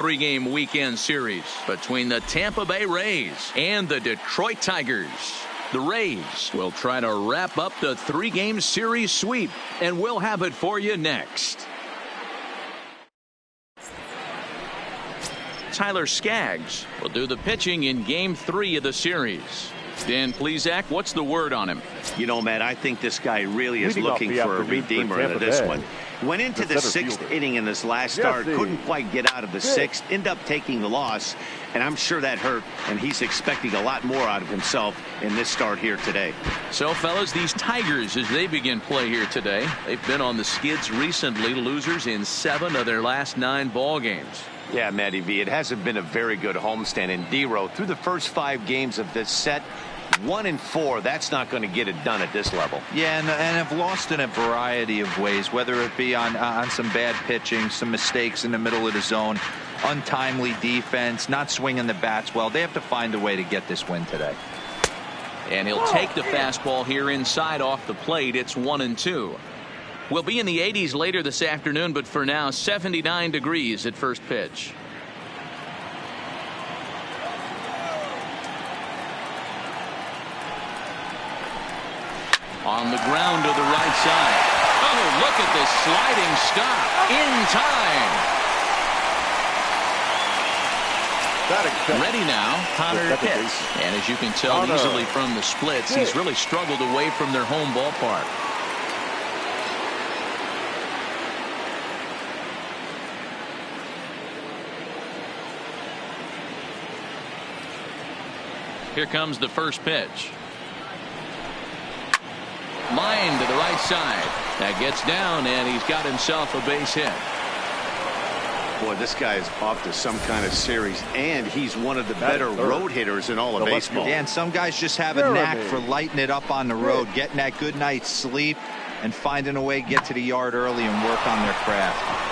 Three-game weekend series between the Tampa Bay Rays and the Detroit Tigers. The Rays will try to wrap up the three-game series sweep, and we'll have it for you next. Tyler Skaggs will do the pitching in Game 3 of the series. Dan Plesac, what's the word on him? You know, Matt, I think this guy really is looking for a redeemer into this one. Went into the sixth inning in this last start, couldn't quite get out of the sixth, ended up taking the loss, and I'm sure that hurt, and he's expecting a lot more out of himself in this start here today. So, fellas, these Tigers, as they begin play here today, they've been on the skids recently, losers in 7 of their last 9 ball games. Yeah, Matty V, it hasn't been a very good homestand, and D-Row, through the first 5 games of this set, 1-4, that's not going to get it done at this level. Yeah, and have lost in a variety of ways, whether it be on some bad pitching, some mistakes in the middle of the zone, untimely defense, not swinging the bats well. They have to find a way to get this win today. And he'll take the fastball here inside off the plate. It's 1-2. We'll be in the 80s later this afternoon, but for now, 79 degrees at first pitch. On the ground to the right side. Oh, look at this sliding stop in time. Ready now, Connor Pitts. And as you can tell easily from the splits, he's really struggled away from their home ballpark. Here comes the first pitch. Line to the right side. That gets down, and he's got himself a base hit. Boy, this guy is off to some kind of series, and he's one of the better road hitters in all of baseball. Yeah, and some guys just have a knack for lighting it up on the road, getting that good night's sleep, and finding a way to get to the yard early and work on their craft.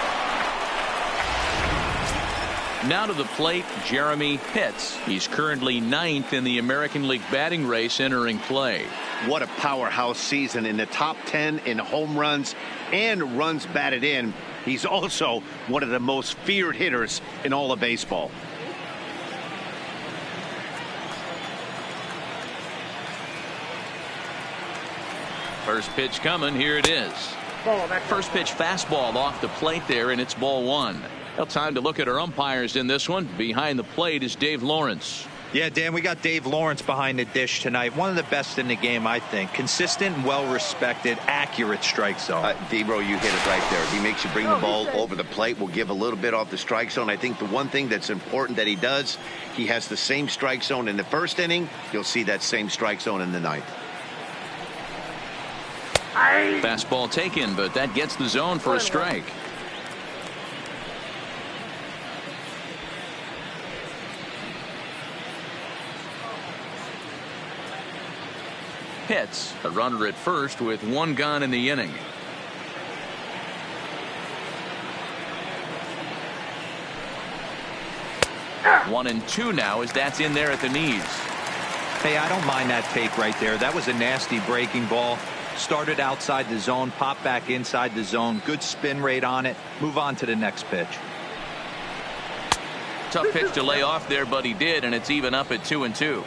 Now to the plate, Jeremy Pitts. He's currently 9th in the American League batting race entering play. What a powerhouse season, in the top 10 in home runs and runs batted in. He's also one of the most feared hitters in all of baseball. First pitch coming. Here it is. First pitch fastball off the plate there, and it's ball 1. Well, time to look at our umpires in this one. Behind the plate is Dave Lawrence. Yeah, Dan, we got Dave Lawrence behind the dish tonight. One of the best in the game, I think. Consistent and well-respected, accurate strike zone. D-Bro, you hit it right there. He makes you bring the ball over the plate. Will give a little bit off the strike zone. I think the one thing that's important that he does, he has the same strike zone in the first inning. You'll see that same strike zone in the 9th. Fastball taken, but that gets the zone for a strike. Pitts, a runner at first with 1 gone in the inning. One and 2 now as that's in there at the knees. Hey, I don't mind that take right there. That was a nasty breaking ball. Started outside the zone, popped back inside the zone. Good spin rate on it. Move on to the next pitch. Tough pitch to lay off there, but he did, and it's even up at 2-2.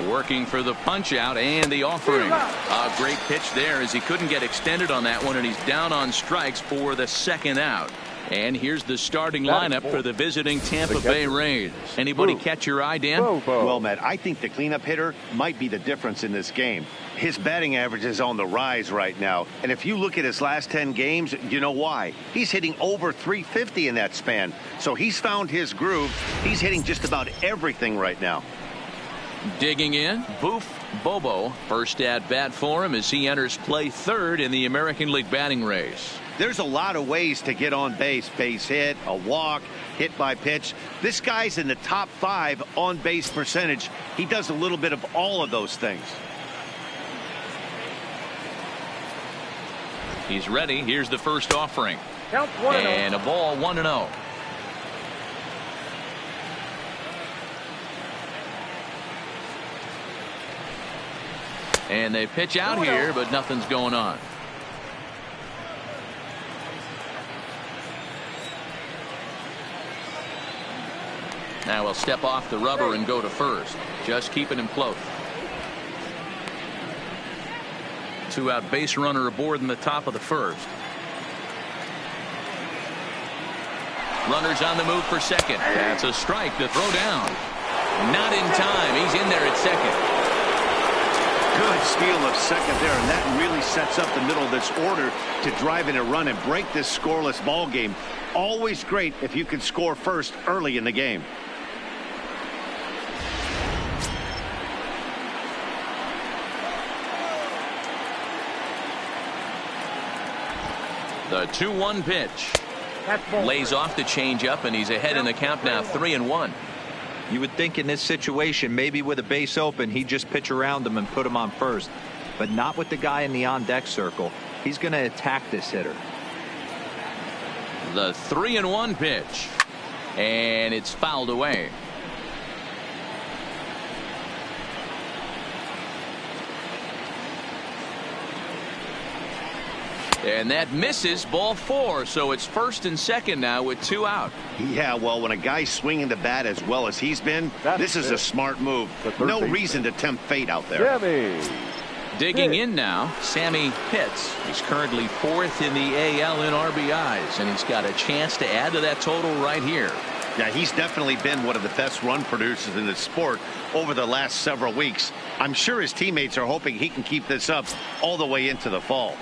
Working for the punch out and the offering. A great pitch there as he couldn't get extended on that one, and he's down on strikes for the 2nd out. And here's the starting lineup for the visiting Tampa Bay Rays. Anybody catch your eye, Dan? Well, Matt, I think the cleanup hitter might be the difference in this game. His batting average is on the rise right now. And if you look at his last 10 games, you know why. He's hitting over 350 in that span. So he's found his groove. He's hitting just about everything right now. Digging in, Boof Bobo. First at bat for him as he enters play 3rd in the American League batting race. There's a lot of ways to get on base. Base hit, a walk, hit by pitch. This guy's in the top 5 on base percentage. He does a little bit of all of those things. He's ready. Here's the first offering. And a ball 1-0. And they pitch out here, but nothing's going on. Now he'll step off the rubber and go to first, just keeping him close. 2-out base runner aboard in the top of the first. Runners on the move for second. That's a strike to throw down. Not in time. He's in there at second. Good steal of second there, and that really sets up the middle of this order to drive in a run and break this scoreless ball game. Always great if you can score first early in the game. The 2-1 pitch. Lays off the changeup, and he's ahead in the count now, 3-1. You would think in this situation, maybe with a base open, he'd just pitch around him and put him on first. But not with the guy in the on-deck circle. He's going to attack this hitter. The 3-1 pitch. And it's fouled away. And that misses, ball 4. So it's first and second now with 2 out. Yeah, well, when a guy's swinging the bat as well as he's been, this is a smart move. No reason to tempt fate out there. Digging in now, Sammy Pitts. He's currently 4th in the AL in RBIs, and he's got a chance to add to that total right here. Yeah, he's definitely been one of the best run producers in the sport over the last several weeks. I'm sure his teammates are hoping he can keep this up all the way into the fall.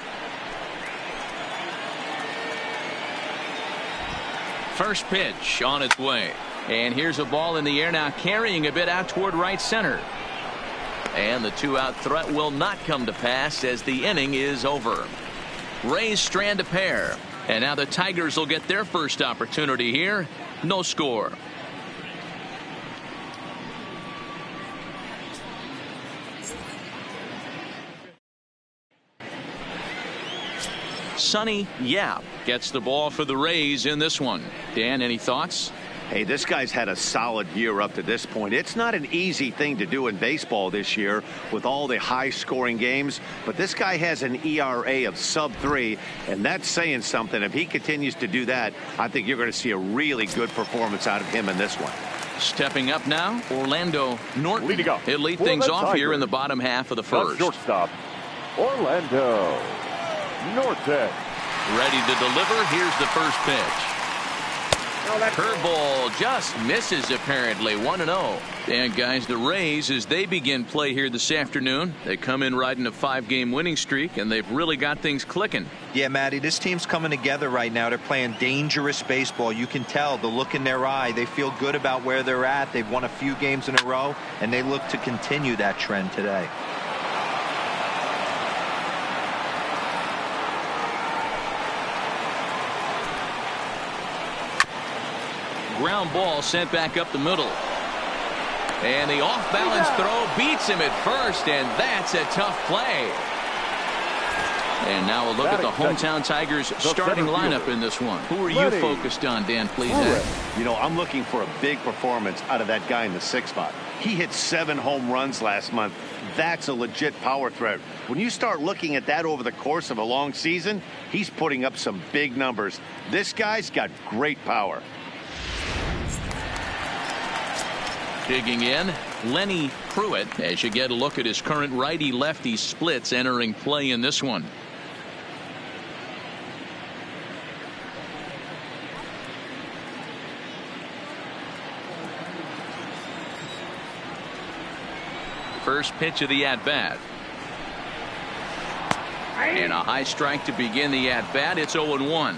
First pitch on its way. And here's a ball in the air now, carrying a bit out toward right center. And the 2-out threat will not come to pass as the inning is over. Rays strand a pair. And now the Tigers will get their first opportunity here. No score. Sonny Yap gets the ball for the Rays in this one. Dan, any thoughts? Hey, this guy's had a solid year up to this point. It's not an easy thing to do in baseball this year with all the high-scoring games, but this guy has an ERA of sub-3, and that's saying something. If he continues to do that, I think you're going to see a really good performance out of him in this one. Stepping up now, Orlando Norton. He'll lead for things the off here Tigers. in the bottom half of the first. Shortstop, Orlando Norton. Ready to deliver. Here's the first pitch. Curveball just misses apparently. 1-0. And guys, the Rays, as they begin play here this afternoon, they come in riding a 5-game winning streak, and they've really got things clicking. Yeah, Matty, this team's coming together right now. They're playing dangerous baseball. You can tell the look in their eye. They feel good about where they're at. They've won a few games in a row, and they look to continue that trend today. Ground ball sent back up the middle. And the off-balance throw beats him at first, and that's a tough play. And now a look at the hometown Tigers starting lineup in this one. Who are you focused on, Dan, please? You know, I'm looking for a big performance out of that guy in the 6th spot. He hit 7 home runs last month. That's a legit power threat. When you start looking at that over the course of a long season, he's putting up some big numbers. This guy's got great power. Digging in, Lenny Pruitt, as you get a look at his current righty-lefty splits entering play in this one. First pitch of the at-bat. And a high strike to begin the at-bat. It's 0-1.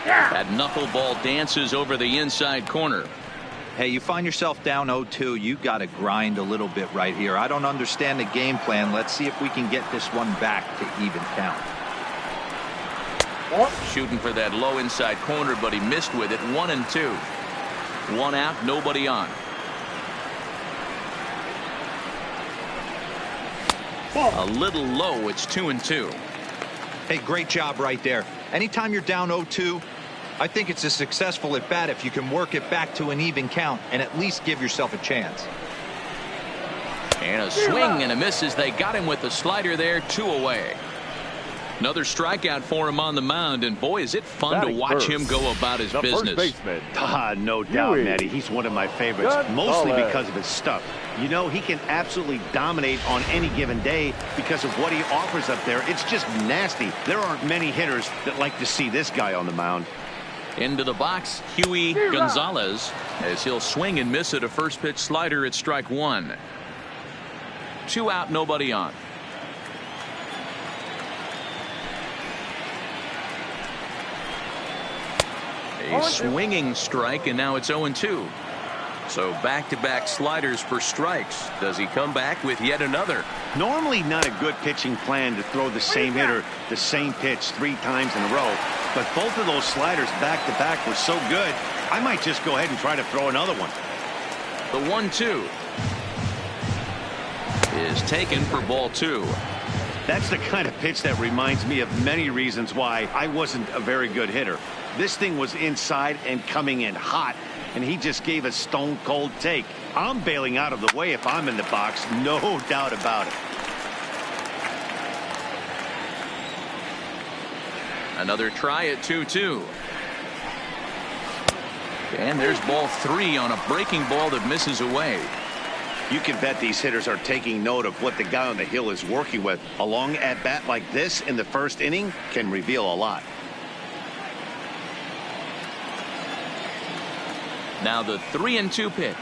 That knuckleball dances over the inside corner. Hey, you find yourself down 0-2. You got to grind a little bit right here. I don't understand the game plan. Let's see if we can get this one back to even count. Shooting for that low inside corner, but he missed with it. 1-2. 1 out, nobody on. A little low. It's 2-2. Hey, great job right there. Anytime you're down 0-2, I think it's a successful at bat if you can work it back to an even count and at least give yourself a chance. And a swing and a miss as they got him with the slider there. 2 away. Another strikeout for him on the mound, and boy, is it fun to watch him go about his business. No doubt, Matty. He's one of my favorites, mostly because of his stuff. You know, he can absolutely dominate on any given day because of what he offers up there. It's just nasty. There aren't many hitters that like to see this guy on the mound. Into the box, Huey Gonzalez, as he'll swing and miss at a first pitch slider at strike 1. 2 out, nobody on. A swinging strike, and now it's 0-2. So back-to-back sliders for strikes. Does he come back with yet another? Normally not a good pitching plan to throw the same hitter the same pitch 3 times in a row. But both of those sliders back-to-back were so good, I might just go ahead and try to throw another one. The 1-2 is taken for ball 2. That's the kind of pitch that reminds me of many reasons why I wasn't a very good hitter. This thing was inside and coming in hot, and he just gave a stone-cold take. I'm bailing out of the way if I'm in the box, no doubt about it. Another try at 2-2. And there's ball 3 on a breaking ball that misses away. You can bet these hitters are taking note of what the guy on the hill is working with. A long at-bat like this in the first inning can reveal a lot. Now the 3-2 pitch.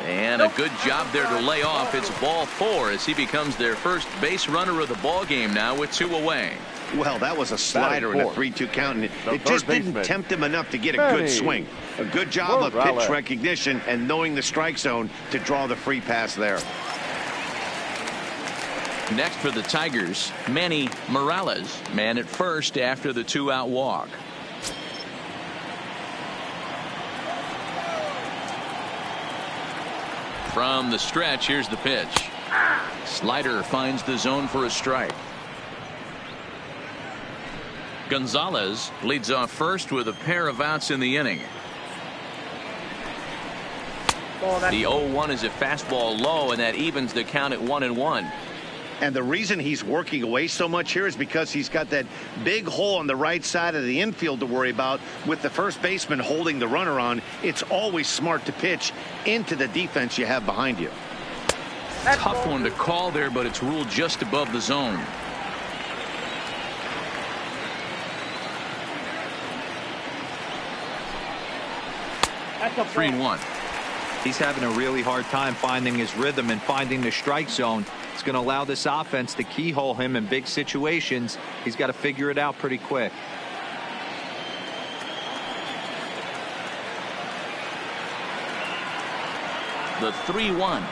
And a good job there to lay off. It's ball 4 as he becomes their first base runner of the ball game now with 2 away. Well, that was a slider in a 3-2 count, and it just didn't tempt him enough to get a good swing. A good job of pitch recognition and knowing the strike zone to draw the free pass there. Next for the Tigers, Manny Morales, man at first after the 2-out walk. From the stretch, here's the pitch. Slider finds the zone for a strike. Gonzalez leads off first with a pair of outs in the inning. The 0-1 is a fastball low, and that evens the count at 1-1. And the reason he's working away so much here is because he's got that big hole on the right side of the infield to worry about. With the first baseman holding the runner on, it's always smart to pitch into the defense you have behind you. Tough one to call there, but it's ruled just above the zone. That's a 3-1. He's having a really hard time finding his rhythm and finding the strike zone. It's going to allow this offense to keyhole him in big situations. He's got to figure it out pretty quick. The 3-1.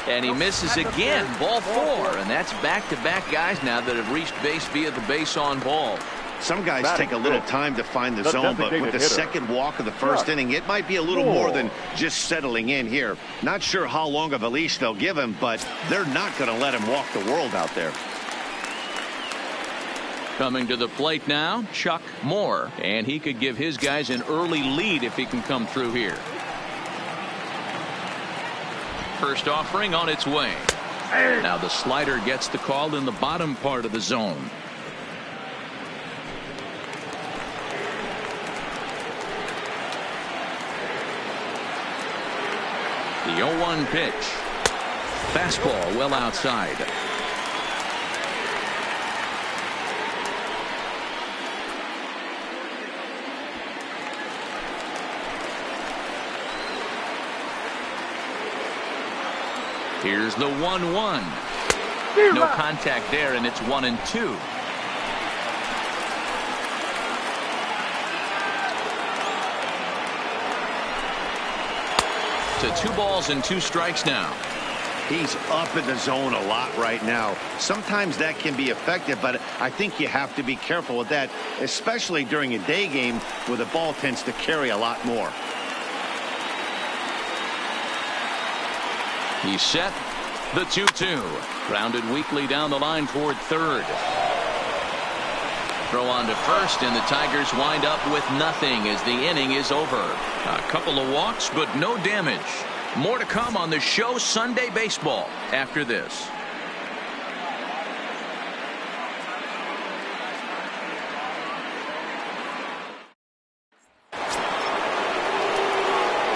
And he misses again. Ball 4. And that's back-to-back guys now that have reached base via the base on ball. Some guys take a little time to find the zone, but with the second walk of the first inning, it might be a little more than just settling in here. Not sure how long of a leash they'll give him, but they're not going to let him walk the world out there. Coming to the plate now, Chuck Moore, and he could give his guys an early lead if he can come through here. First offering on its way. Now the slider gets the call in the bottom part of the zone. The 0-1 pitch. Fastball well outside. Here's the 1-1. No contact there, and it's 1-2. To 2 balls and 2 strikes now. He's up in the zone a lot right now. Sometimes that can be effective, but I think you have to be careful with that, especially during a day game where the ball tends to carry a lot more. He's set. The 2-2. Grounded weakly down the line toward third. Throw on to first, and the Tigers wind up with nothing as the inning is over. A couple of walks, but no damage. More to come on the show Sunday Baseball after this.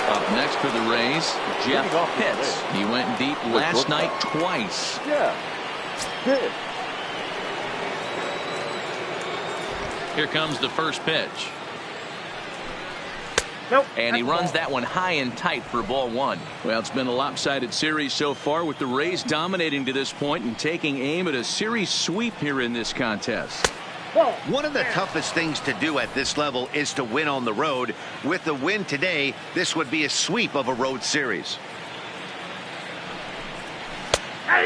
Up next for the Rays, Jeff Pitts. He went deep last night twice. Pitts. Here comes the first pitch. Nope. And he runs that one high and tight for ball one. Well, it's been a lopsided series so far, with the Rays dominating to this point and taking aim at a series sweep here in this contest. One of the toughest things to do at this level is to win on the road. With the win today, this would be a sweep of a road series.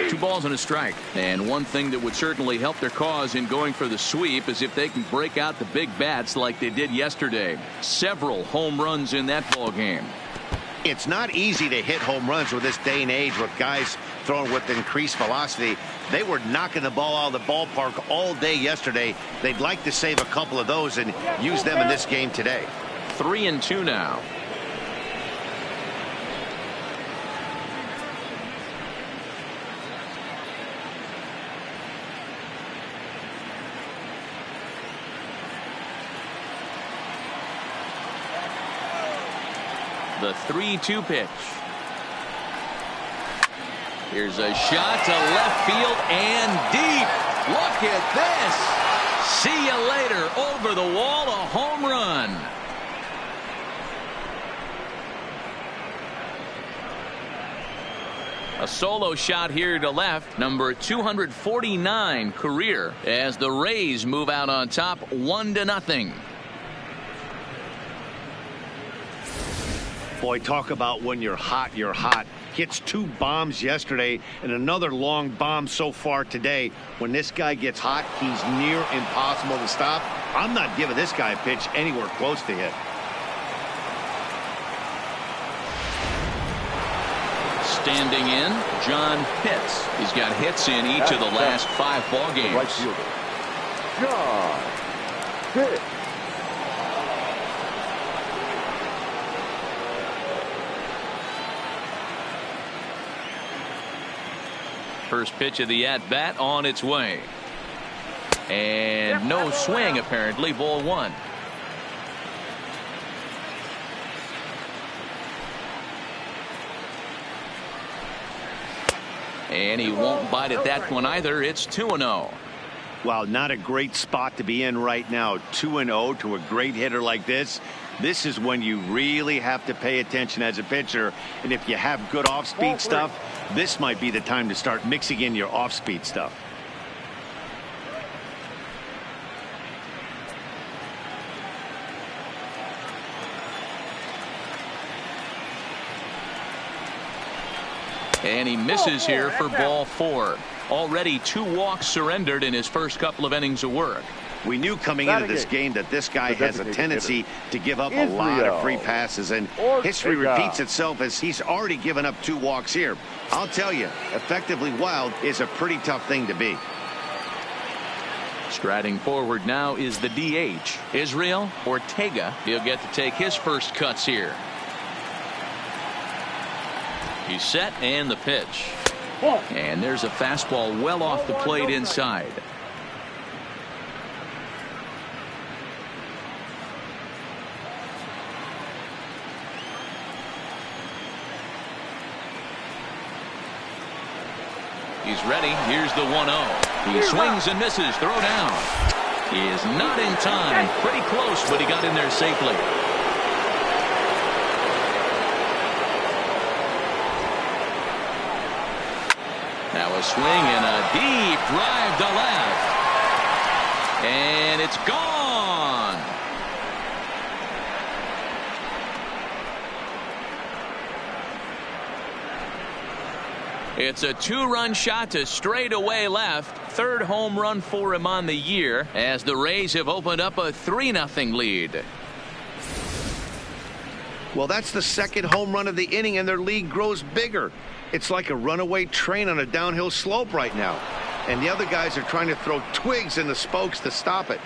2 balls and a strike. And one thing that would certainly help their cause in going for the sweep is if they can break out the big bats like they did yesterday. Several home runs in that ball game. It's not easy to hit home runs with this day and age with guys throwing with increased velocity. They were knocking the ball out of the ballpark all day yesterday. They'd like to save a couple of those and use them in this game today. 3-2 now. The 3-2 pitch. Here's a shot to left field and deep. Look at this. See you later. Over the wall, a home run. A solo shot here to left, number 249 career, as the Rays move out on top 1-0. Boy, talk about when you're hot, you're hot. Hits 2 bombs yesterday and another long bomb so far today. When this guy gets hot, he's near impossible to stop. I'm not giving this guy a pitch anywhere close to hit. Standing in, John Pitts. He's got hits in each of the last 5 ball games. Right fielder, John Pitts. First pitch of the at-bat on its way. And no swing, apparently. Ball 1. And he won't bite at that one either. It's 2-0. Wow, not a great spot to be in right now. 2-0 to a great hitter like this. This is when you really have to pay attention as a pitcher. And if you have good off-speed stuff, this might be the time to start mixing in your off-speed stuff. And he misses here for ball 4. Already 2 walks surrendered in his first couple of innings of work. We knew coming into this game that this guy has a tendency to give up a lot of free passes, and history repeats itself as he's already given up 2 walks here. I'll tell you, effectively wild is a pretty tough thing to be. Striding forward now is the DH, Israel Ortega. He'll get to take his first cuts here. He's set, and the pitch. And there's a fastball well off the plate inside. He's ready. Here's the 1-0. He swings and misses. Throw down. He is not in time. Pretty close, but he got in there safely. Now a swing and a deep drive to left. And it's gone. It's a 2-run shot to straightaway left. 3rd home run for him on the year, as the Rays have opened up a 3-0 lead. Well, that's the 2nd home run of the inning, and their lead grows bigger. It's like a runaway train on a downhill slope right now. And the other guys are trying to throw twigs in the spokes to stop it.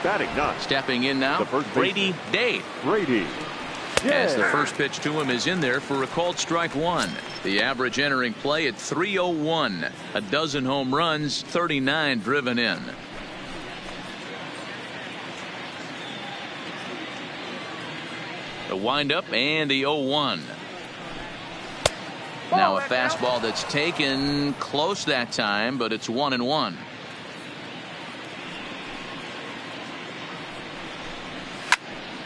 Batting ninth. Stepping in now, The first Brady Day. Brady. As the first pitch to him is in there for a called strike one. The average entering play at 301. A dozen home runs, 39 driven in. The windup and the 0-1. Now a fastball that's taken close that time, but it's 1-1.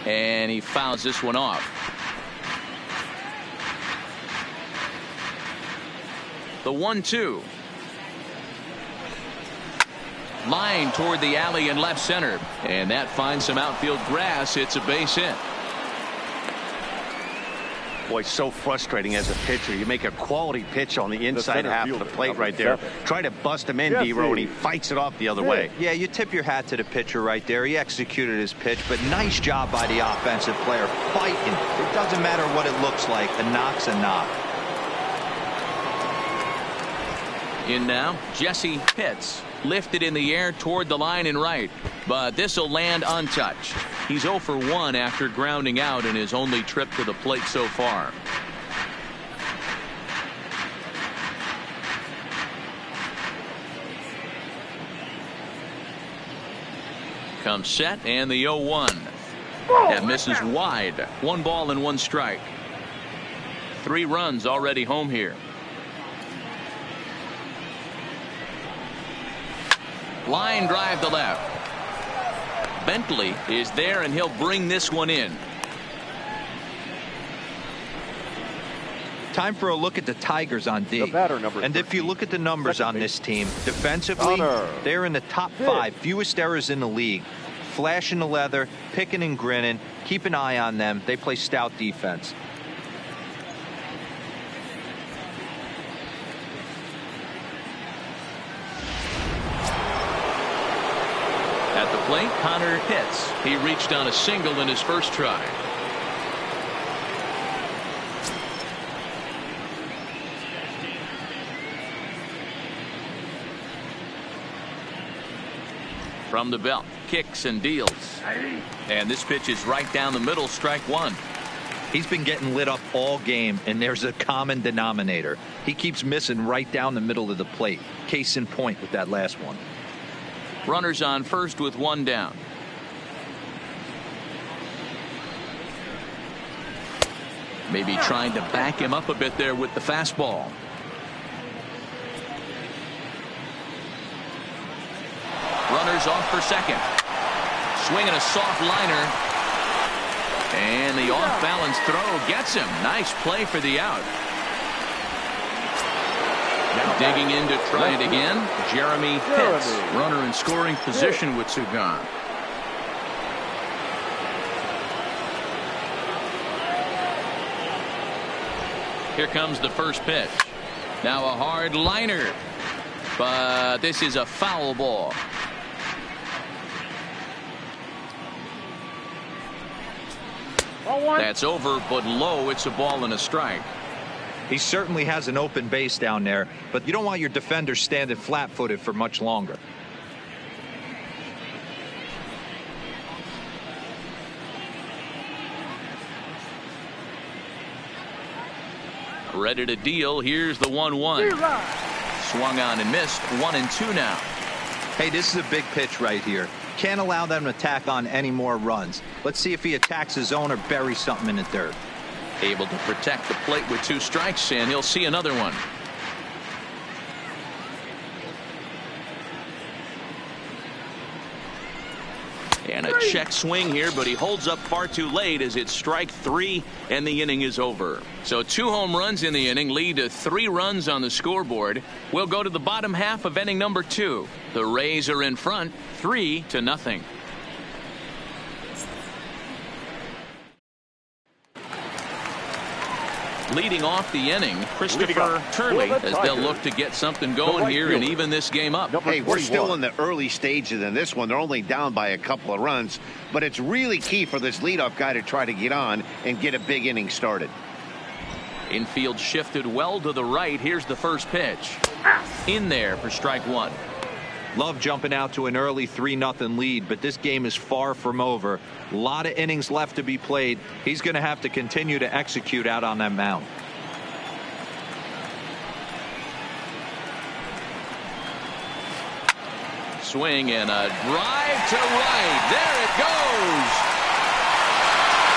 And he fouls this one off. The 1-2. Line toward the alley in left center. And that finds some outfield grass. It's a base hit. Boy, so frustrating as a pitcher. You make a quality pitch on the inside half of the plate right there. Try to bust him in, D-Row, and he fights it off the other way. Yeah, you tip your hat to the pitcher right there. He executed his pitch, but nice job by the offensive player fighting. It doesn't matter what it looks like. A knock's a knock. In now, Jesse Pitts. Lifted in the air toward the line and right. But this will land untouched. He's 0 for 1 after grounding out in his only trip to the plate so far. Comes set and the 0-1. That misses wide. 1 ball and 1 strike. 3 runs already home here. Line drive to left. Bentley is there and he'll bring this one in. Time for a look at the Tigers on D. And if you look at the numbers on this team, defensively, they're in the top 5, fewest errors in the league. Flashing the leather, picking and grinning. Keep an eye on them. They play stout defense. At the plate, Connor Pitts. He reached on a single in his first try. From the belt, kicks and deals. And this pitch is right down the middle, strike 1. He's been getting lit up all game, and there's a common denominator. He keeps missing right down the middle of the plate. Case in point with that last one. Runners on first with 1 down. Maybe trying to back him up a bit there with the fastball. Runners off for second. Swinging a soft liner. And the off-balance throw gets him. Nice play for the out. Digging in to try it again, Jeremy Pitts. Runner in scoring position with 2 gone. Here comes the first pitch. Now a hard liner. But this is a foul ball. That's over, but low. It's a ball and a strike. He certainly has an open base down there, but you don't want your defender standing flat-footed for much longer. Ready to deal. Here's the 1-1. Swung on and missed. 1-2 now. Hey, this is a big pitch right here. Can't allow them to tack on any more runs. Let's see if he attacks his own or buries something in the dirt. Able to protect the plate with 2 strikes, and he'll see another one. And a check swing here, but he holds up far too late as it's strike 3 and the inning is over. So 2 home runs in the inning lead to 3 runs on the scoreboard. We'll go to the bottom half of inning number 2. The Rays are in front 3-0. Leading off the inning, Christopher Turley, as they'll look to get something going here and even this game up. Hey, we're still in the early stages in this one. They're only down by a couple of runs, but it's really key for this leadoff guy to try to get on and get a big inning started. Infield shifted well to the right. Here's the first pitch. In there for strike 1. Love jumping out to an early 3-0 lead, but this game is far from over. A lot of innings left to be played. He's going to have to continue to execute out on that mound. Swing and a drive to right. There it goes.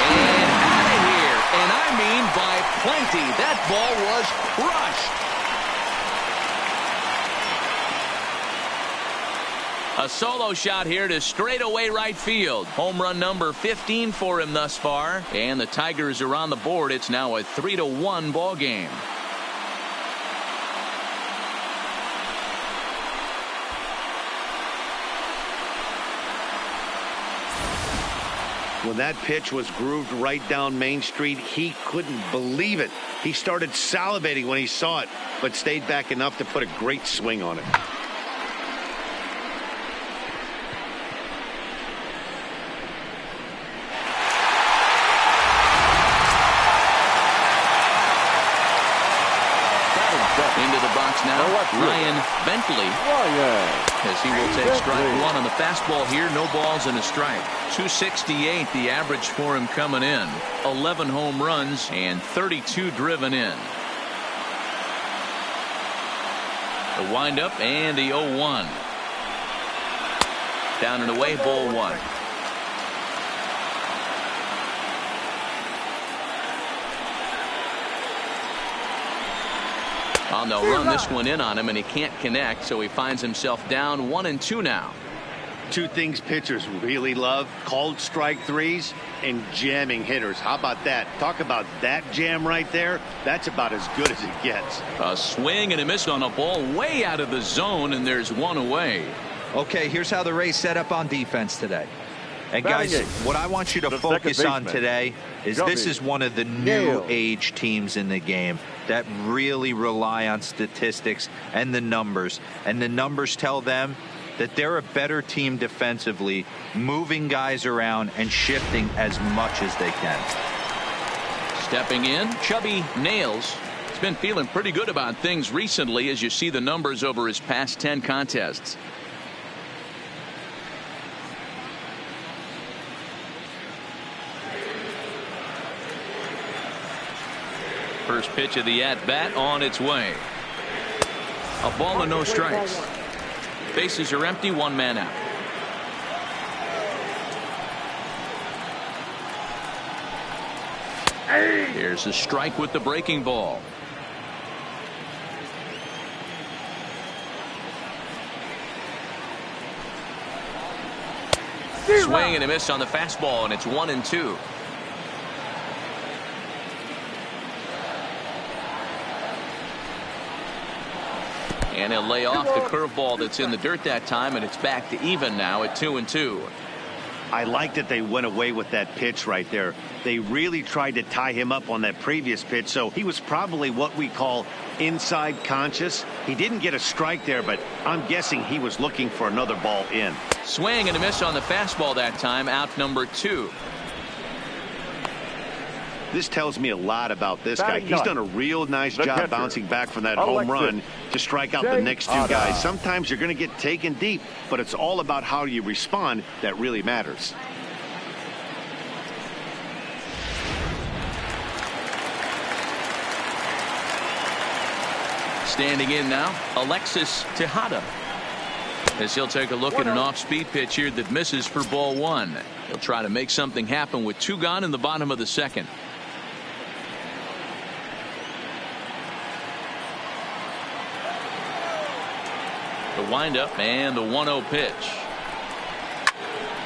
And out of here. And I mean by plenty. That ball was crushed. A solo shot here to straightaway right field. Home run number 15 for him thus far. And the Tigers are on the board. It's now a 3-1 ball game. When that pitch was grooved right down Main Street, he couldn't believe it. He started salivating when he saw it, but stayed back enough to put a great swing on it. Into the box now, Ryan Bentley, as he will take strike one on the fastball here. No balls and a strike. 268 the average for him coming in. 11 home runs and 32 driven in. The windup and the 0-1. Down and away, ball one. Oh, they'll run this one in on him, and he can't connect, so he finds himself down 1-2 now. Two things pitchers really love: called strike threes and jamming hitters. How about that? Talk about that jam right there. That's about as good as it gets. A swing and a miss on a ball way out of the zone, and there's one away. Okay, here's how the Rays set up on defense today. And guys, what I want you to focus on today is this is one of the new age teams in the game that really rely on statistics and the numbers. And the numbers tell them that they're a better team defensively, moving guys around and shifting as much as they can. Stepping in, Chubby Nails. He's been feeling pretty good about things recently as you see the numbers over his past 10 contests. First pitch of the at-bat on its way. A ball and no strikes. Bases are empty, one man out. Here's a strike with the breaking ball. Swing and a miss on the fastball, and it's 1-2. And he'll lay off the curveball that's in the dirt that time, and it's back to even now at 2-2. I like that they went away with that pitch right there. They really tried to tie him up on that previous pitch, so he was probably what we call inside conscious. He didn't get a strike there, but I'm guessing he was looking for another ball in. Swing and a miss on the fastball that time, out number 2. This tells me a lot about this guy. He's done a real nice job bouncing back from that home run to strike out the next two guys. Sometimes you're going to get taken deep, but it's all about how you respond that really matters. Standing in now, Alexis Tejada, as he'll take a look at an off-speed pitch here that misses for ball one. He'll try to make something happen with 2 gone in the bottom of the second. The windup and the 1-0 pitch.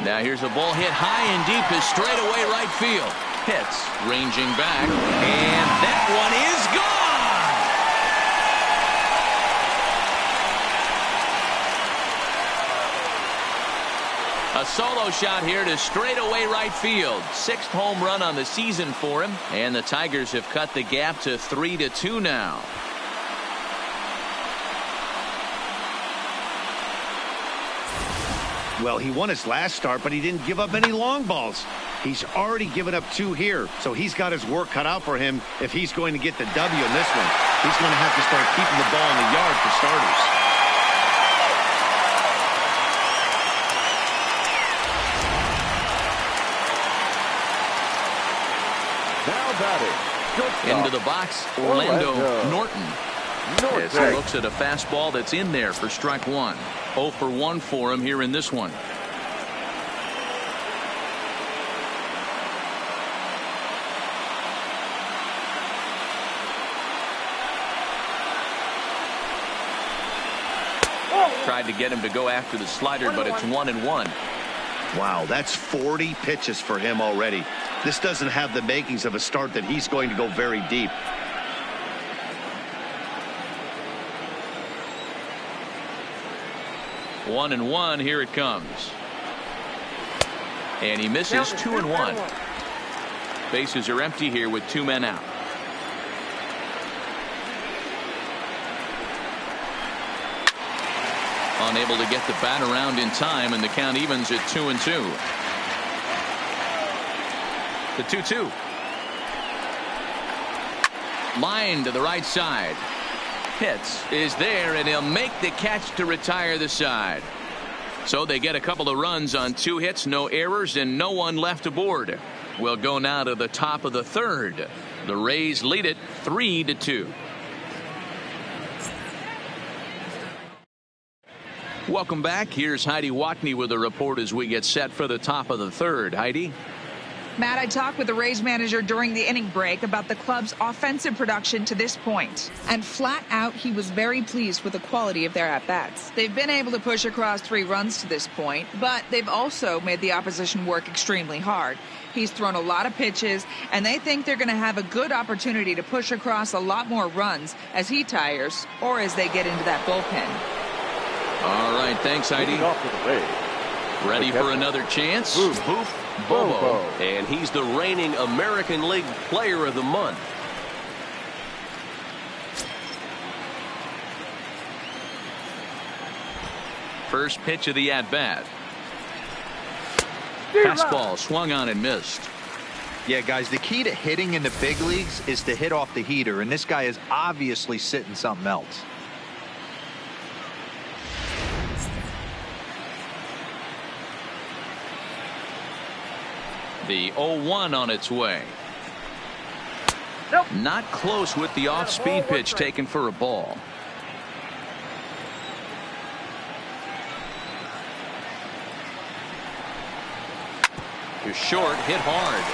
Now here's a ball hit high and deep to straightaway right field. Pitts ranging back, and that one is gone. A solo shot here to straightaway right field. 6th home run on the season for him, and the Tigers have cut the gap to 3-2 now. Well, he won his last start, but he didn't give up any long balls. He's already given up 2 here, so he's got his work cut out for him if he's going to get the W in this one. He's going to have to start keeping the ball in the yard for starters. Now batting, shortstop, Into the box, Orlando Norton. Norton. As he looks at a fastball that's in there for strike one. 0 for 1 for him here in this one. Tried to get him to go after the slider, but it's 1-1. Wow, that's 40 pitches for him already. This doesn't have the makings of a start that he's going to go very deep. One and one, here it comes. And he misses. 2-1. Bases are empty here with 2 men out. Unable to get the bat around in time, and the count evens at 2-2. The 2-2. Line to the right side. Pitts is there, and he'll make the catch to retire the side. So they get a couple of runs on 2 hits, no errors, and no one left aboard. We'll go now to the top of the third. The Rays lead it 3-2. Welcome back. Here's Heidi Watney with a report as we get set for the top of the third. Heidi? Matt, I talked with the Rays manager during the inning break about the club's offensive production to this point. And flat out, he was very pleased with the quality of their at-bats. They've been able to push across 3 runs to this point, but they've also made the opposition work extremely hard. He's thrown a lot of pitches, and they think they're going to have a good opportunity to push across a lot more runs as he tires or as they get into that bullpen. All right, thanks, Heidi. Ready for another chance? Boof Bobo. And he's the reigning American League Player of the Month. First pitch of the at-bat. Fastball swung on and missed. Yeah, guys, the key to hitting in the big leagues is to hit off the heater, and this guy is obviously sitting something else. The 0-1 on its way. Not close with the off-speed pitch taken for a ball. To short, hit hard.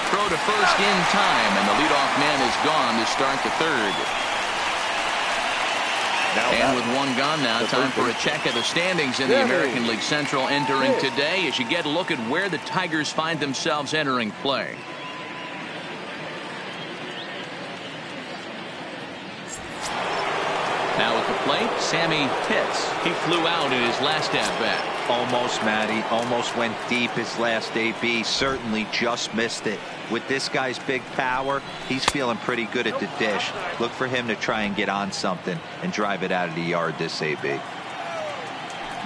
Throw to first in time, and the leadoff man is gone to start the third. And with 1 gone now, time for a check of the standings in the American League Central entering today as you get a look at where the Tigers find themselves entering play. Now at the plate, Sammy Pitts. He flew out in his last at-bat. Almost, Matty. Almost went deep his last AB. Certainly just missed it. With this guy's big power, he's feeling pretty good at the dish. Look for him to try and get on something and drive it out of the yard this AB. The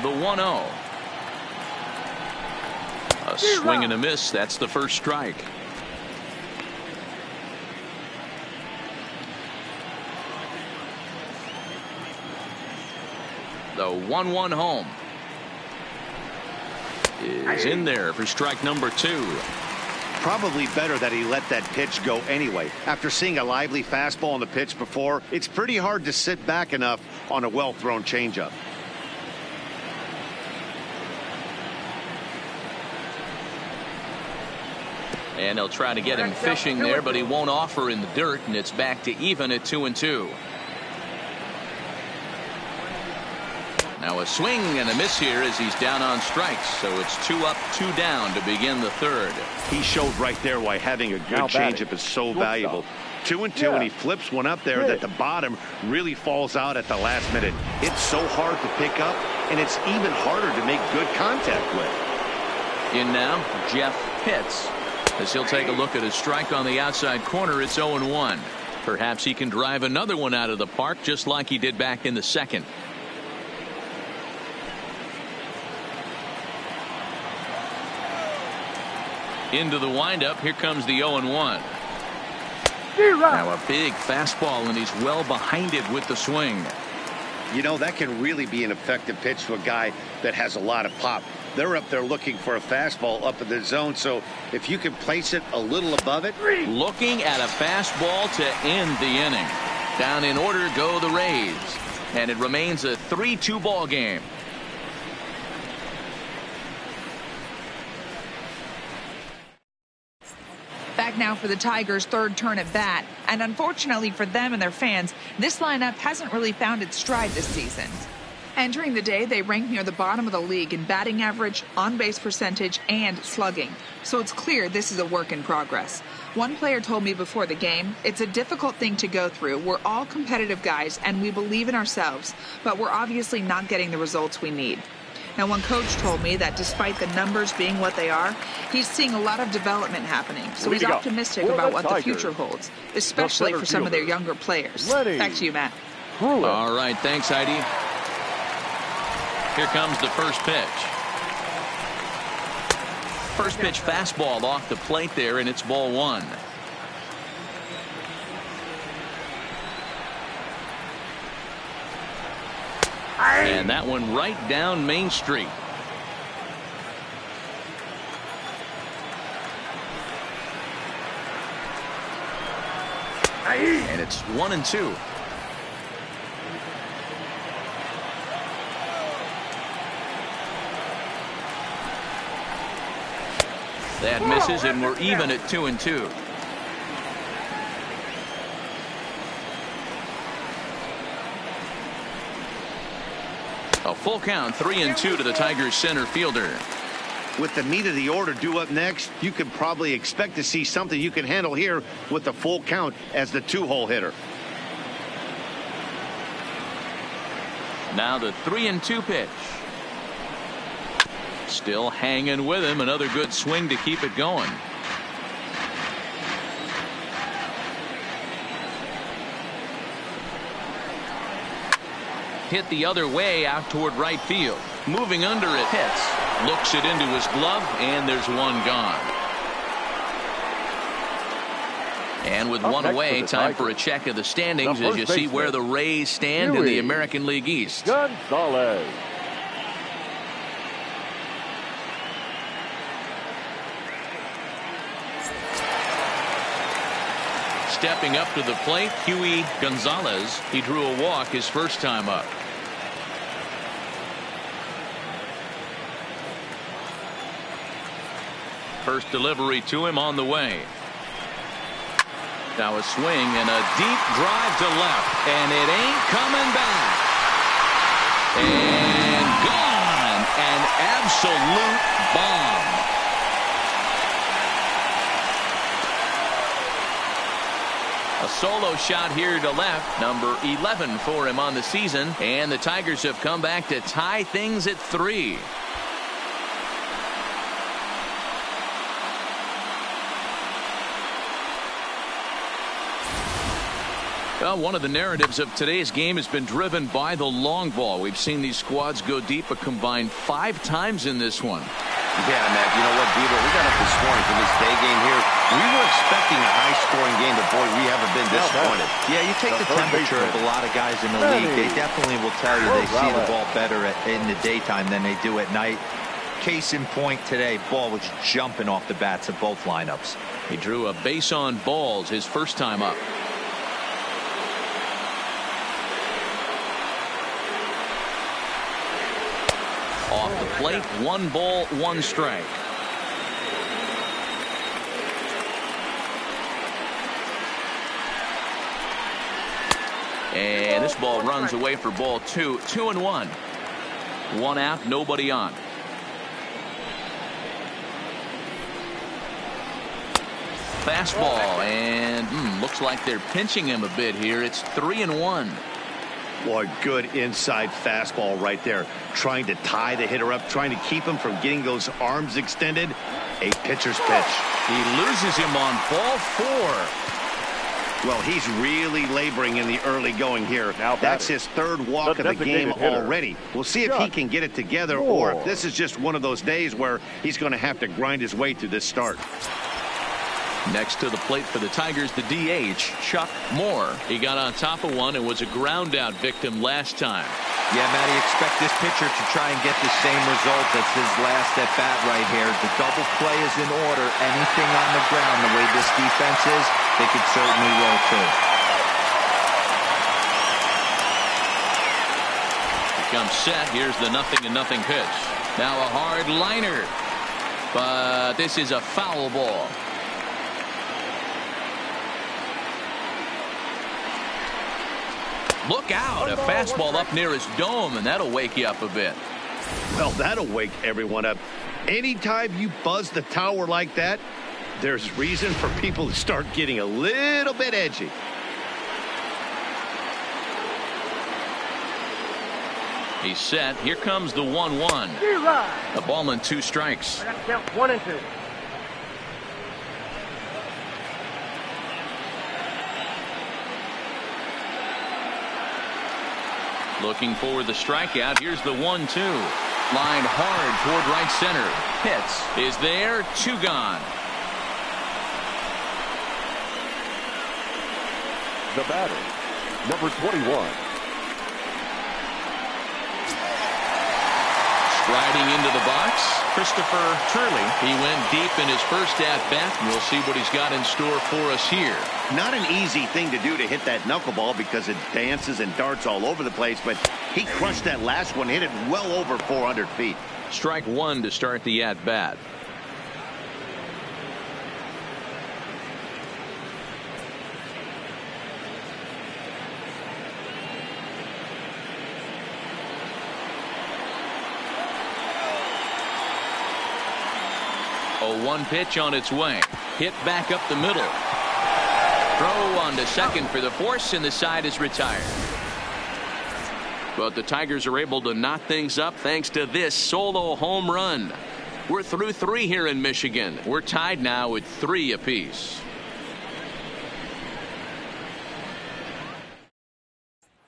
1-0. A swing and a miss. That's the first strike. The 1-1 home is in there for strike number 2. Probably better that he let that pitch go anyway. After seeing a lively fastball on the pitch before, it's pretty hard to sit back enough on a well-thrown changeup. And they'll try to get him fishing there, but he won't offer in the dirt, and it's back to even at 2-2. Now a swing and a miss here as he's down on strikes. So it's 2 up, 2 down to begin the third. He showed right there why having a good changeup is so valuable. 2-2, and he flips one up there that the bottom really falls out at the last minute. It's so hard to pick up, and it's even harder to make good contact with. In now, Jeff Pitts. As he'll take a look at a strike on the outside corner, it's 0-1. Perhaps he can drive another one out of the park just like he did back in the second. Into the windup. Here comes the 0-1. Now a big fastball, and he's well behind it with the swing. You know, that can really be an effective pitch to a guy that has a lot of pop. they're up there looking for a fastball up in the zone. So if you can place it a little above it. Looking at a fastball to end the inning. Down in order go the Rays. And it remains a 3-2 ball game. Back now for the Tigers' third turn at bat. And unfortunately for them and their fans, this lineup hasn't really found its stride this season. Entering the day, they rank near the bottom of the league in batting average, on-base percentage, and slugging. So it's clear this is a work in progress. One player told me before the game, it's a difficult thing to go through. We're all competitive guys, and we believe in ourselves, but we're obviously not getting the results we need. Now, one coach told me that despite the numbers being what they are, he's seeing a lot of development happening. So he's optimistic about what the future holds, especially for some of their younger players. Back to you, Matt. All right, thanks, Heidi. Here comes the first pitch. First pitch fastball off the plate there, and it's ball one. And that one right down Main Street. And it's 1-2. That misses, and we're even at 2-2. A full count, 3-2 to the Tigers center fielder. With the meat of the order due up next, you could probably expect to see something you can handle here with the full count as the two-hole hitter. Now the 3-2 pitch. Still hanging with him. Another good swing to keep it going. Hit the other way out toward right field. Moving under it, hits. Looks it into his glove, and there's one gone. And with one away, time for a check of the standings as you see where the Rays stand in the American League East. Gonzalez. Stepping up to the plate, Huey Gonzalez. He drew a walk his first time up. First delivery to him on the way. Now a swing and a deep drive to left, and it ain't coming back. And gone. An absolute bomb. A solo shot here to left, number 11 for him on the season, and the Tigers have come back to tie things at 3. Well, one of the narratives of today's game has been driven by the long ball. We've seen these squads go deep a combined 5 times in this one. Yeah, Matt, you know what, Beaver? We got up this morning for this day game here. We were expecting a high-scoring game, but, boy, we haven't been disappointed. Yeah, you take the temperature of a lot of guys in the league. They definitely will tell you they see the ball better in the daytime than they do at night. Case in point today, ball was jumping off the bats of both lineups. He drew a base on balls his first time up. Off the plate, 1 ball, 1 strike. And this ball runs away for ball 2. 2-1. 1 out, nobody on. Fastball, and looks like they're pinching him a bit here. It's 3-1. Boy, good inside fastball right there. Trying to tie the hitter up, trying to keep him from getting those arms extended. A pitcher's pitch. He loses him on ball 4. Well, he's really laboring in the early going here. That's his 3rd walk of the game already. We'll see if he can get it together or if this is just one of those days where he's going to have to grind his way through this start. Next to the plate for the Tigers, the DH, Chuck Moore. He got on top of one and was a ground out victim last time. Yeah, Matty, expect this pitcher to try and get the same result as his last at bat right here. The double play is in order. Anything on the ground, the way this defense is, they could certainly roll too. Comes set. Here's the 0-0 pitch. Now a hard liner, but this is a foul ball. Look out, a fastball up near his dome, and that'll wake you up a bit. Well, that'll wake everyone up. Anytime you buzz the tower like that, there's reason for people to start getting a little bit edgy. He's set. Here comes the 1-1. A ball and 2 strikes. I got to count 1 and 2. Looking for the strikeout. Here's the 1-2. Line hard toward right center. Pitts is there. 2 gone. The batter, number 21. Striding into the box, Christopher Turley. He went deep in his first at-bat, and we'll see what he's got in store for us here. Not an easy thing to do to hit that knuckleball because it dances and darts all over the place, but he crushed that last one, hit it well over 400 feet. Strike 1 to start the at-bat. A 1 pitch on its way. Hit back up the middle. Throw on to second for the force, and the side is retired. But the Tigers are able to knot things up thanks to this solo home run. We're through 3 here in Michigan. We're tied now with 3 apiece.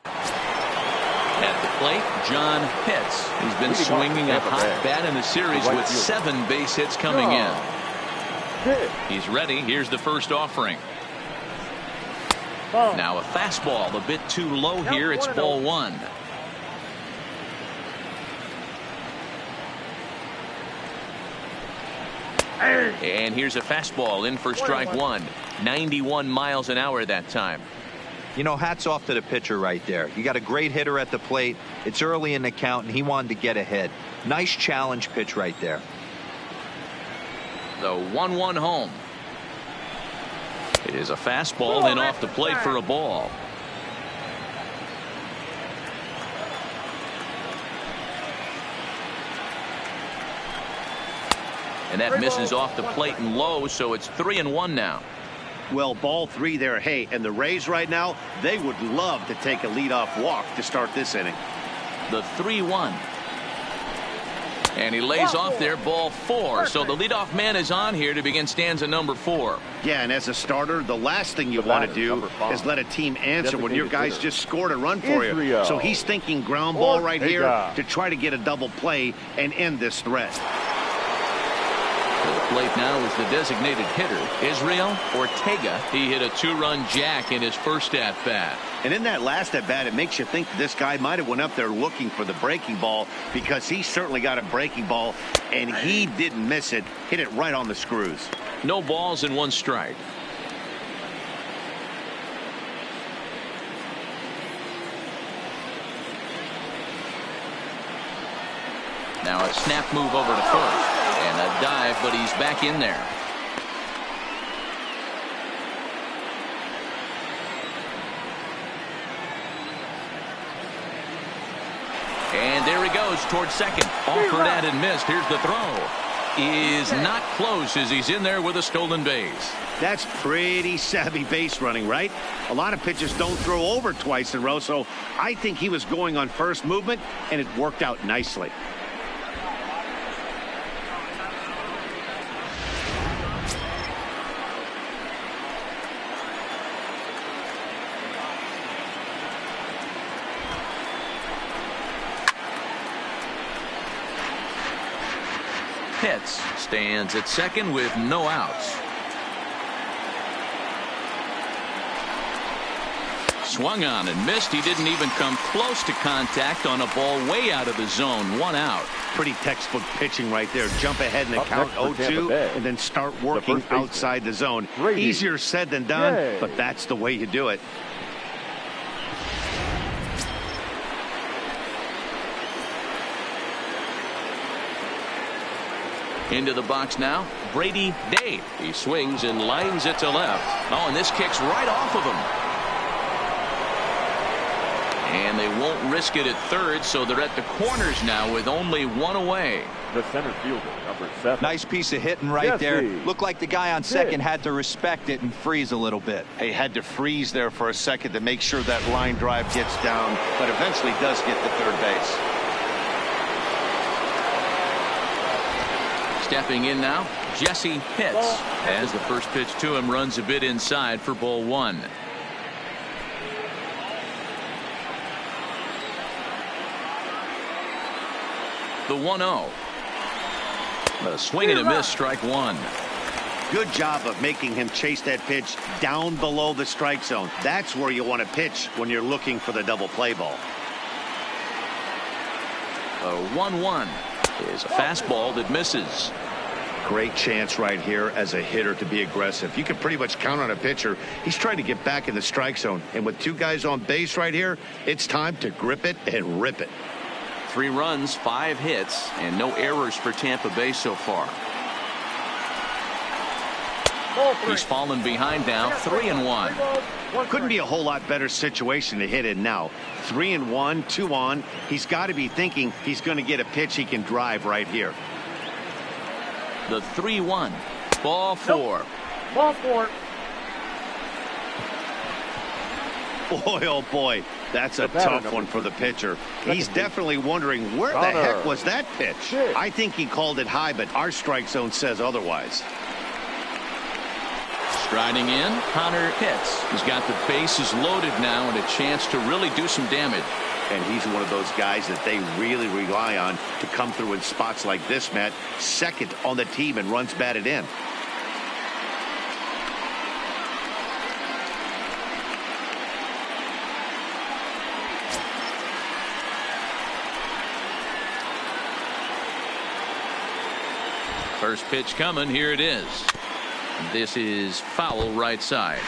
At the plate, John Pitts. He's been swinging a hot bat in the series with 7 base hits coming in. He's ready. Here's the first offering. Now a fastball a bit too low here. It's ball 1. And here's a fastball in for strike 1. 91 miles an hour that time. You know, hats off to the pitcher right there. You got a great hitter at the plate. It's early in the count, and he wanted to get ahead. Nice challenge pitch right there. The 1-1 home. It is a fastball and off the plate for a ball. And that misses off the plate and low, so it's 3-1 now. Well, ball 3 there. Hey, and the Rays right now, they would love to take a leadoff walk to start this inning. The 3-1. And he lays off there, ball 4. So the leadoff man is on here to begin stanza number 4. Yeah, and as a starter, the last thing you want to do is let a team answer when your guys just scored a run for you. So he's thinking ground ball right here to try to get a double play and end this threat. To the plate now is the designated hitter, Israel Ortega. He hit a 2-run jack in his first at-bat. And in that last at-bat, it makes you think this guy might have went up there looking for the breaking ball, because he certainly got a breaking ball, and he didn't miss it. Hit it right on the screws. No balls and 1 strike. Now a snap move over to first. And a dive, but he's back in there. And there he goes towards second. Offered at and missed. Here's the throw. Is not close as he's in there with a stolen base. That's pretty savvy base running, right? A lot of pitchers don't throw over twice in a row, so I think he was going on first movement, and it worked out nicely. Pitts stands at second with no outs. swung on and missed. He didn't even come close to contact on a ball way out of the zone. 1 out. Pretty textbook pitching right there. Jump ahead in the count 0-2 and then start working outside the zone. Easier said than done, but that's the way you do it. Into the box now, Brady Day. He swings and lines it to left. Oh, and this kicks right off of him. And they won't risk it at third, so they're at the corners now with only 1 away. The center fielder, number 7. Nice piece of hitting right there. Looked like the guy on second had to respect it and freeze a little bit. He had to freeze there for a second to make sure that line drive gets down, but eventually does get to third base. Stepping in now, Jesse Pitts. As the first pitch to him runs a bit inside for ball 1. The 1-0. A swing and a miss, strike 1. Good job of making him chase that pitch down below the strike zone. That's where you want to pitch when you're looking for the double play ball. The 1-1 is a fastball that misses. Great chance right here as a hitter to be aggressive. You can pretty much count on a pitcher. He's trying to get back in the strike zone. And with 2 guys on base right here, it's time to grip it and rip it. 3 runs, 5 hits, and no errors for Tampa Bay so far. He's fallen behind now, 3-1. Couldn't be a whole lot better situation to hit in now. 3-1, 2 on. He's got to be thinking he's going to get a pitch he can drive right here. The 3-1. Ball 4. Ball 4. Boy, oh boy, that's a tough one for the pitcher. He's definitely wondering where the heck was that pitch. I think he called it high, but our strike zone says otherwise. Striding in, Connor Pitts. He's got the bases loaded now and a chance to really do some damage. And he's one of those guys that they really rely on to come through in spots like this, Matt. Second on the team and runs batted in. First pitch coming. Here it is. This is foul right side.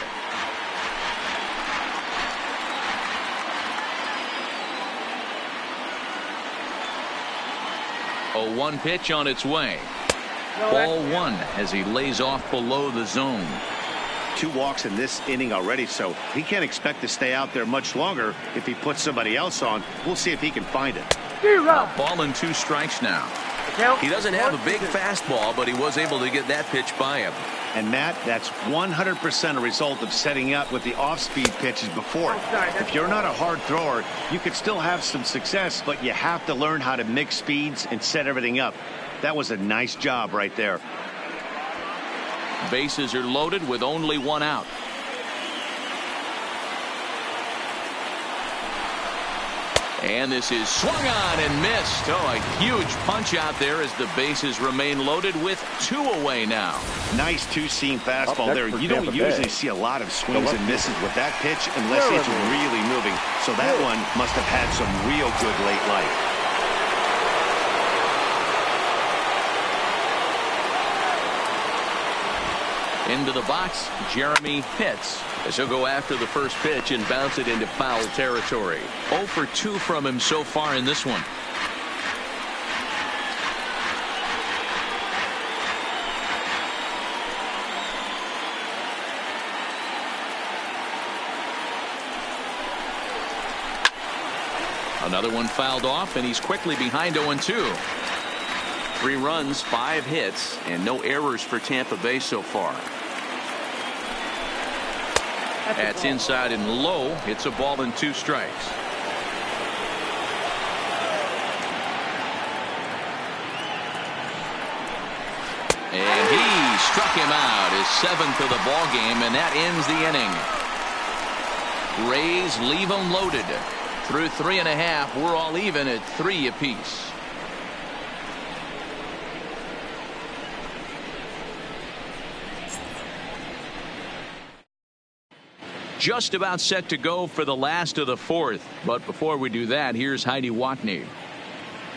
A 1 pitch on its way. Ball 1 as he lays off below the zone. 2 walks in this inning already, so he can't expect to stay out there much longer. If he puts somebody else on, we'll see if he can find it. A ball and 2 strikes now. He doesn't have a big fastball, but he was able to get that pitch by him. And Matt, that's 100% a result of setting up with the off-speed pitches before it. If you're not a hard thrower, you could still have some success, but you have to learn how to mix speeds and set everything up. That was a nice job right there. Bases are loaded with only 1 out. And this is swung on and missed. Oh, a huge punch out there as the bases remain loaded with 2 away now. Nice 2-seam fastball there. You don't usually see a lot of swings and misses with that pitch unless it's really moving. So that one must have had some real good late life. Into the box, Jeremy Pitts. As he'll go after the first pitch and bounce it into foul territory. 0 for 2 from him so far in this one. Another one fouled off, and he's quickly behind 0-2. 3 runs, 5 hits, and no errors for Tampa Bay so far. That's inside and low. It's a ball and 2 strikes. And he struck him out, his 7th of the ball game, and that ends the inning. Rays leave them loaded. Through 3.5, we're all even at 3 apiece. just about set to go for the last of the fourth. But before we do that, here's Heidi Watney.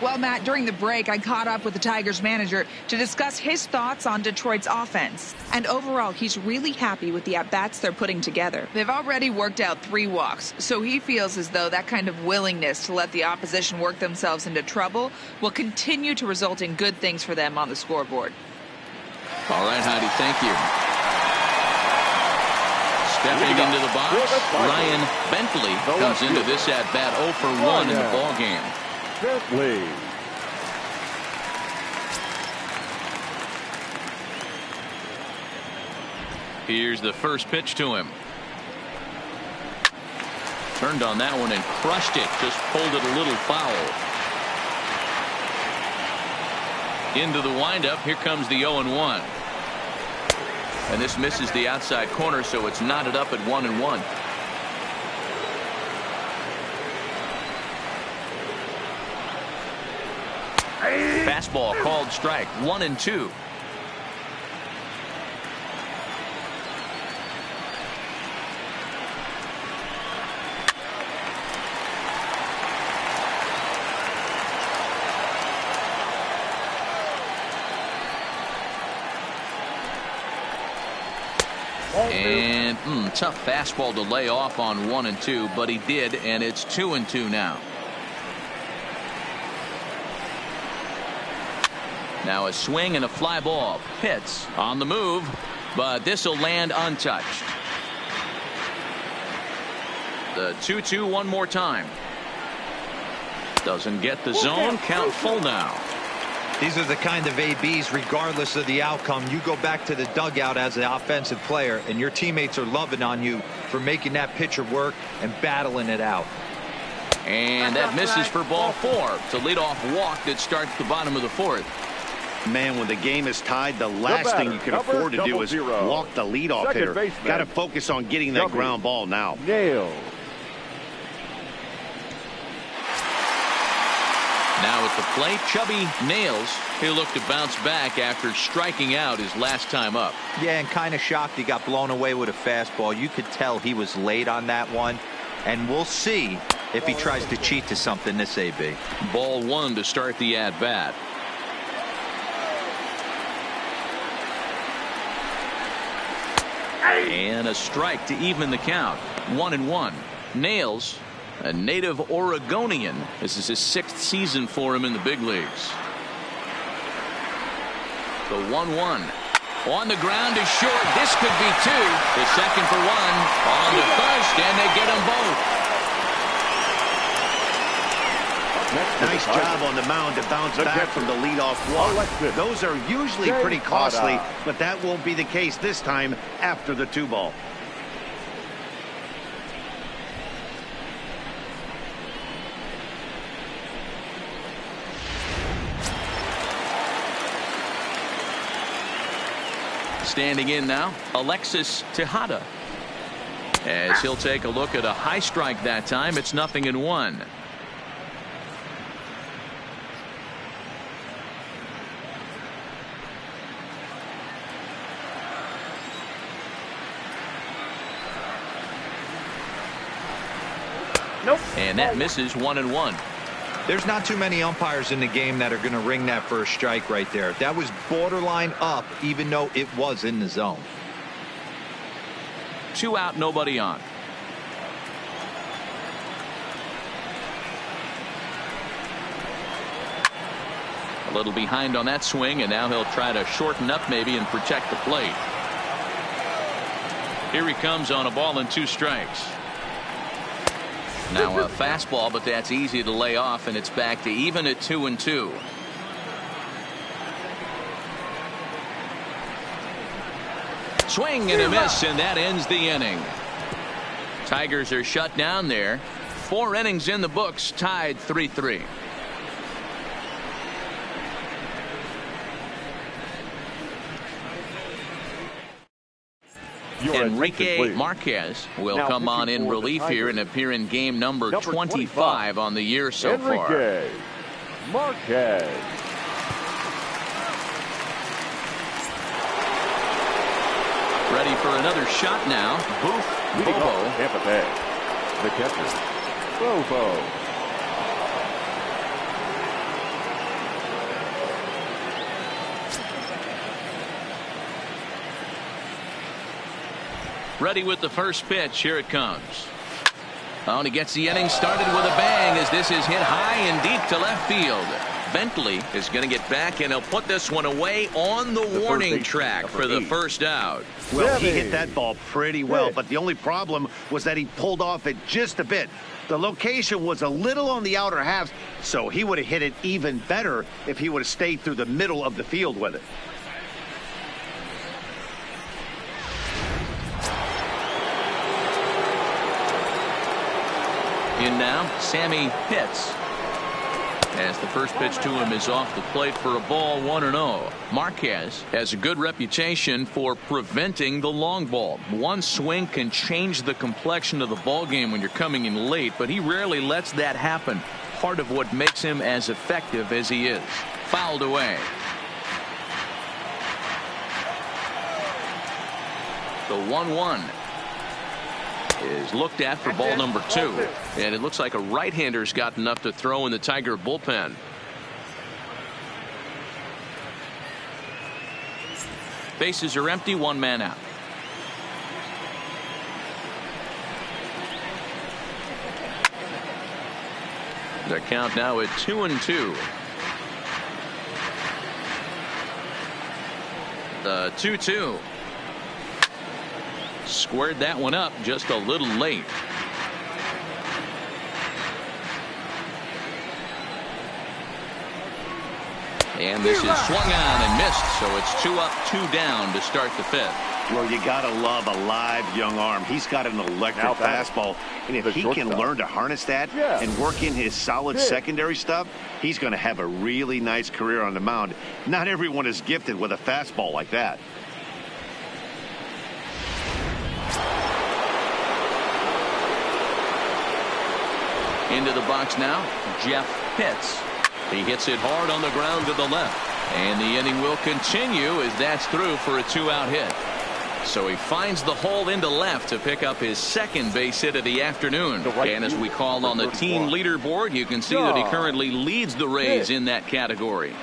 Well, Matt, during the break, I caught up with the Tigers manager to discuss his thoughts on Detroit's offense. And overall, he's really happy with the at-bats they're putting together. They've already worked out 3 walks, so he feels as though that kind of willingness to let the opposition work themselves into trouble will continue to result in good things for them on the scoreboard. All right, Heidi, thank you. Stepping into the box, Ryan Bentley comes into this at-bat 0 for 1 in the ballgame. Bentley. Here's the first pitch to him. Turned on that one and crushed it. Just pulled it a little foul. Into the windup. Here comes the 0-1. And this misses the outside corner, so it's knotted up at 1-1. Fastball called strike. 1-2. And tough fastball to lay off on 1-2, but he did, and it's 2-2 now. Now a swing and a fly ball. Pitts on the move, but this will land untouched. The 2-2 one more time. Doesn't get the zone. Count full now. These are the kind of ABs, regardless of the outcome. You go back to the dugout as an offensive player, and your teammates are loving on you for making that pitcher work and battling it out. And that misses for ball 4. It's a leadoff walk that starts the bottom of the 4th. Man, when the game is tied, the last thing you can afford to do is walk the leadoff hitter. Got to focus on getting that ground ball now. Nails. Now at the plate, Chubby Nails. He'll look to bounce back after striking out his last time up. Yeah, and kind of shocked he got blown away with a fastball. You could tell he was late on that one. And we'll see if he tries to cheat to something this AB. Ball 1 to start the at-bat. And a strike to even the count. 1-1. Nails, a native Oregonian. This is his 6th season for him in the big leagues. The 1-1. On the ground is short. This could be 2. The second for 1. On to first, and they get them both. Nice job on the mound to bounce back from the leadoff walk. Those are usually pretty costly, but that won't be the case this time after the 2-ball. Standing in now, Alexis Tejada. As he'll take a look at a high strike that time, it's 0-1. Nope. And that misses 1-1. There's not too many umpires in the game that are going to ring that first strike right there. That was borderline up, even though it was in the zone. 2 out, nobody on. A little behind on that swing, and now he'll try to shorten up maybe and protect the plate. Here he comes on a ball and 2 strikes. Now a fastball, but that's easy to lay off, and it's back to even at 2-2. Swing and a miss, and that ends the inning. Tigers are shut down there. 4 innings in the books, tied 3-3. Enrique Marquez will come on in relief here and appear in game number 25 on the year so far. Enrique Marquez. Ready for another shot now. Boof Bobo. Tampa Bay. The catcher, Bobo. Ready with the first pitch. Here it comes. Oh, and he gets the inning started with a bang as this is hit high and deep to left field. Bentley is going to get back, and he'll put this one away on the warning track for the first out. Well, he hit that ball pretty well, but the only problem was that he pulled off it just a bit. The location was a little on the outer half, so he would have hit it even better if he would have stayed through the middle of the field with it. In now, Sammy Pitts. As the first pitch to him is off the plate for a ball, 1-0. Marquez has a good reputation for preventing the long ball. One swing can change the complexion of the ball game when you're coming in late, but he rarely lets that happen. Part of what makes him as effective as he is. Fouled away. The 1-1 is looked at for ball number 2, and it looks like a right-hander's got enough to throw in the Tiger bullpen. Bases are empty, one man out. The count now at 2-2. The 2-2. Squared that one up just a little late. And this is swung on and missed, so it's 2 up, 2 down to start the 5th. Well, you gotta love a live young arm. He's got an electric fastball, and if he can learn to harness that and work in his solid secondary stuff, he's going to have a really nice career on the mound. Not everyone is gifted with a fastball like that. Into the box now, Jeff Pitts. He hits it hard on the ground to the left. And the inning will continue as that's through for a 2-out hit. So he finds the hole into left to pick up his second base hit of the afternoon. And as we call on the team leaderboard, you can see that he currently leads the Rays in that category.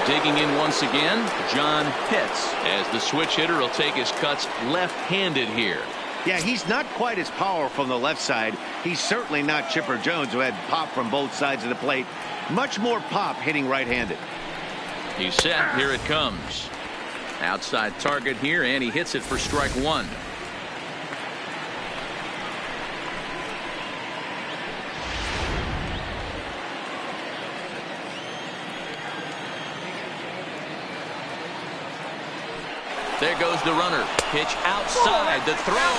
Digging in once again, John Pitts, as the switch hitter will take his cuts left-handed here. Yeah, he's not quite as powerful on the left side. He's certainly not Chipper Jones, who had pop from both sides of the plate. Much more pop hitting right-handed. He's set. Here it comes. Outside target here, and he hits it for strike 1. There goes the runner. Pitch outside. The throw.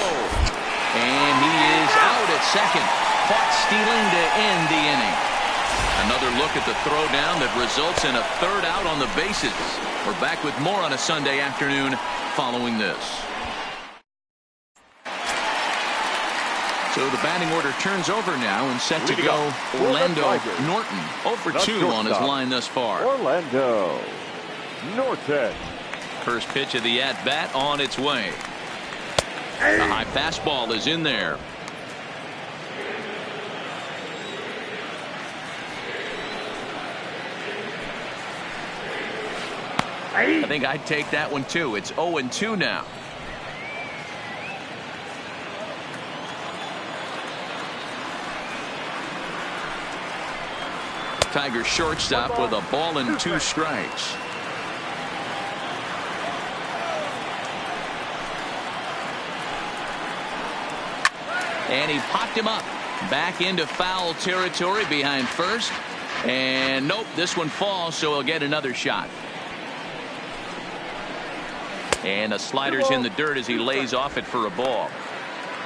And he is out at second. Caught stealing to end the inning. Another look at the throw down that results in a 3rd out on the bases. We're back with more on a Sunday afternoon following this. So the batting order turns over now and set to go. Orlando Norton 0 for 2 on his line thus far. Orlando Norton. First pitch of the at-bat on its way. The high fastball is in there. I think I'd take that one too. It's 0-2 now. Tigers shortstop with a ball and 2 strikes. And he popped him up back into foul territory behind first. And nope, this one falls, so he'll get another shot. And the slider's in the dirt as he lays off it for a ball.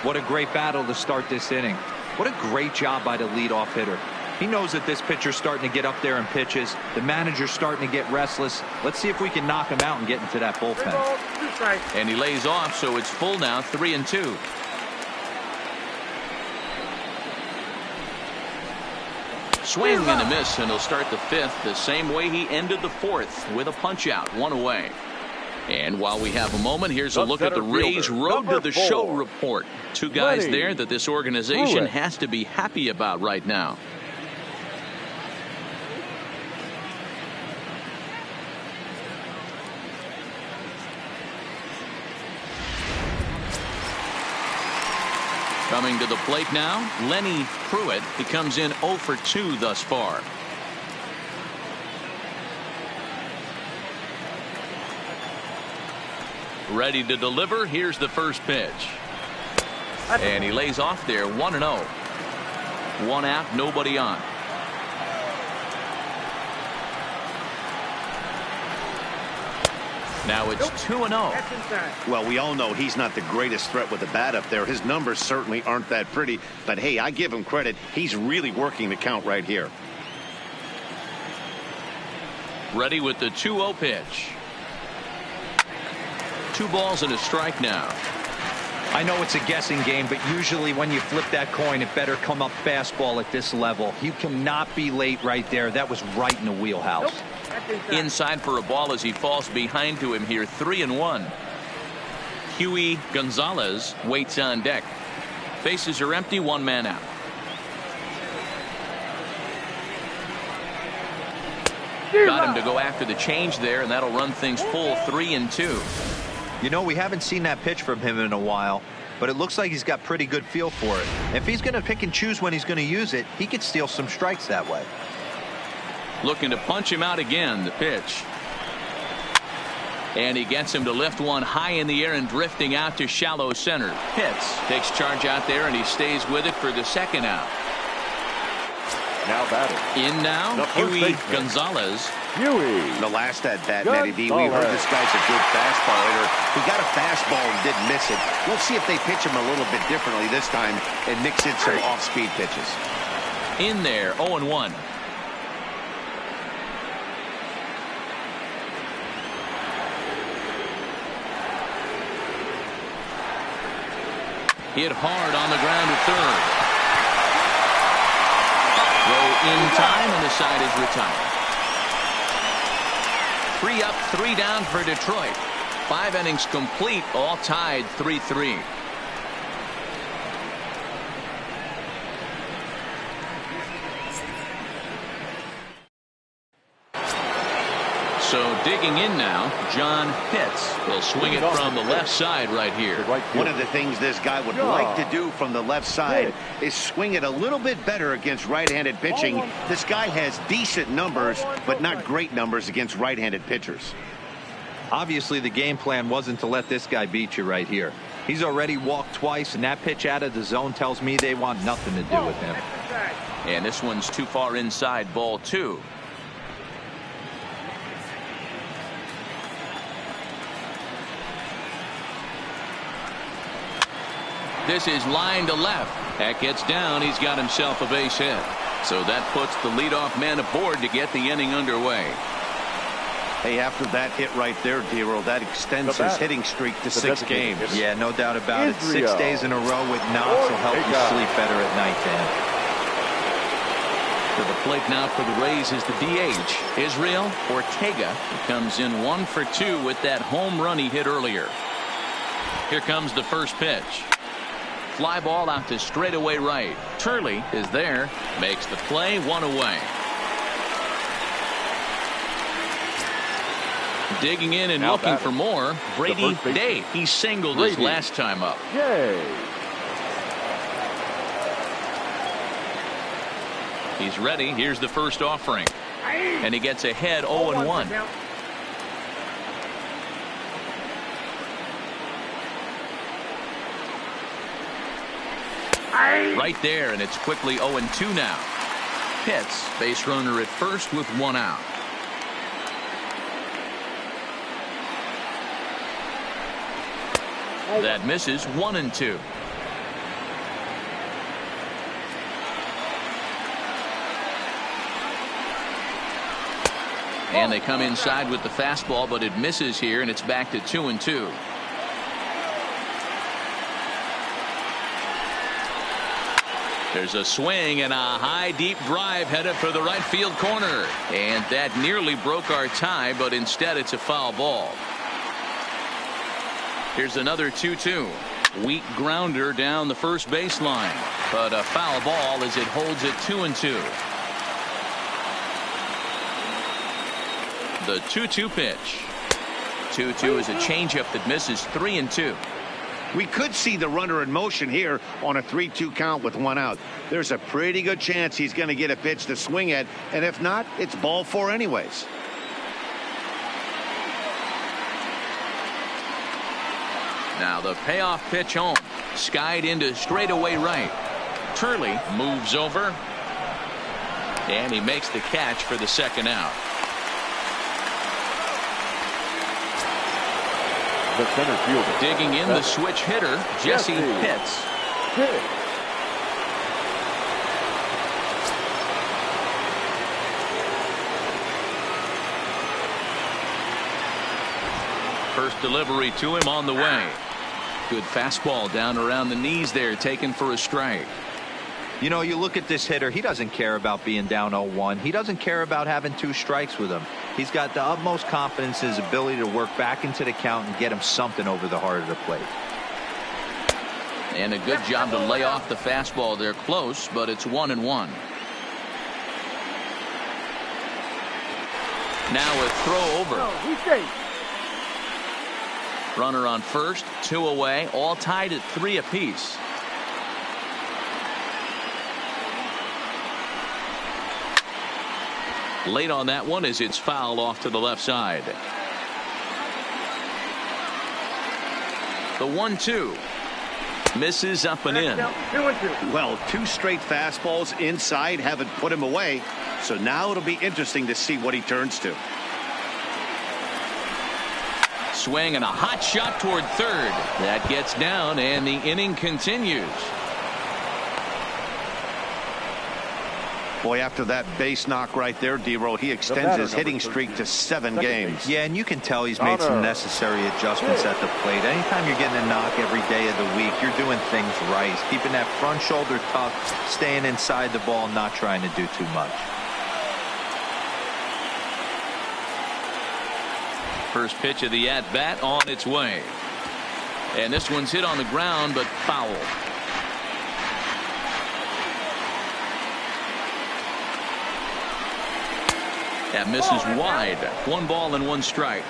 What a great battle to start this inning. What a great job by the leadoff hitter. He knows that this pitcher's starting to get up there in pitches. The manager's starting to get restless. Let's see if we can knock him out and get into that bullpen. And he lays off, so it's full now, 3-2. Swing and a miss, and he'll start the fifth the same way he ended the fourth, with a punch out, one away. And while we have a moment, here's a look at the Rays' Road to the Show report. Two guys there that this organization has to be happy about right now. Coming to the plate now, Lenny Pruitt. He comes in 0 for 2 thus far. Ready to deliver. Here's the first pitch. And he lays off there, 1-0. One out, nobody on. Now it's 2-0. Well, we all know he's not the greatest threat with the bat up there. His numbers certainly aren't that pretty. But, hey, I give him credit. He's really working the count right here. Ready with the 2-0 pitch. 2 balls and a strike now. I know it's a guessing game, but usually when you flip that coin, it better come up fastball at this level. You cannot be late right there. That was right in the wheelhouse. Inside for a ball as he falls behind to him here, 3-1. Huey Gonzalez waits on deck. Bases are empty, 1 man out. Got him to go after the change there, and that'll run things full, 3-2. You know, we haven't seen that pitch from him in a while, but it looks like he's got pretty good feel for it. If he's going to pick and choose when he's going to use it, he could steal some strikes that way. Looking to punch him out again, the pitch. And he gets him to lift one high in the air and drifting out to shallow center. Hits. Takes charge out there, and he stays with it for the second out. Now batting. In now, Huey Gonzalez. The last at bat, Matty B, we heard this guy's a good fastball hitter. He got a fastball and didn't miss it. We'll see if they pitch him a little bit differently this time and mix in some off-speed pitches. In there, 0-1. Hit hard on the ground at third. Throw in time, and the side is retired. 3 up, 3 down for Detroit. 5 innings complete, all tied 3-3. So digging in now, John Pitts will swing it from the left side right here. One of the things this guy would like to do from the left side is swing it a little bit better against right-handed pitching. This guy has decent numbers, but not great numbers against right-handed pitchers. Obviously, the game plan wasn't to let this guy beat you right here. He's already walked twice, and that pitch out of the zone tells me they want nothing to do with him. And this one's too far inside, ball 2. This is line to left. That gets down. He's got himself a base hit. So that puts the leadoff man aboard to get the inning underway. Hey, after that hit right there, D-Roll, that extends his hitting streak to 6 games. Yeah, no doubt about it. 6 days in a row with knocks will help you sleep better at night, Dan. To the plate now for the Rays is the DH, Israel Ortega. He comes in 1 for 2 with that home run he hit earlier. Here comes the first pitch. Fly ball out to straightaway right. Turley is there, makes the play, 1 away. Digging in and looking for more, Brady Day. He singled his last time up. He's ready. Here's the first offering. And he gets ahead 0-1. Right there, and it's quickly 0-2 now. Pitts, base runner at first with 1 out. That misses, 1-2. And they come inside with the fastball, but it misses here, and it's back to 2-2. There's a swing and a high deep drive headed for the right field corner, and that nearly broke our tie, but instead it's a foul ball. Here's another 2-2. Weak grounder down the first baseline, but a foul ball as it holds it 2-2. The 2-2 pitch. 2-2 is a changeup that misses 3-2. We could see the runner in motion here on a 3-2 count with one out. There's a pretty good chance he's going to get a pitch to swing at, and if not, it's ball four anyways. Now the payoff pitch home, skied into straightaway right. Turley moves over, and he makes the catch for the second out. The center fielder. Digging in the switch hitter, Jesse Pitts. First delivery to him on the way. Good fastball down around the knees there, taken for a strike. You know, you look at this hitter, he doesn't care about being down 0-1. He doesn't care about having 2 strikes with him. He's got the utmost confidence in his ability to work back into the count and get him something over the heart of the plate. And a good job to lay off the fastball. They're close, but it's 1-1. Now a throw over. Runner on first, 2 away, all tied at 3 apiece. Late on that one as it's fouled off to the left side. The 1-2 misses up and in. Well, 2 straight fastballs inside haven't put him away, so now it'll be interesting to see what he turns to. Swing and a hot shot toward third. That gets down and the inning continues. Boy, after that base knock right there, D-Roll, he extends his hitting streak to 7 games. Yeah, and you can tell he's made some necessary adjustments at the plate. Anytime you're getting a knock every day of the week, you're doing things right. Keeping that front shoulder tucked, staying inside the ball, not trying to do too much. First pitch of the at-bat on its way. And this one's hit on the ground, but foul. That misses wide. 1 ball and 1 strike.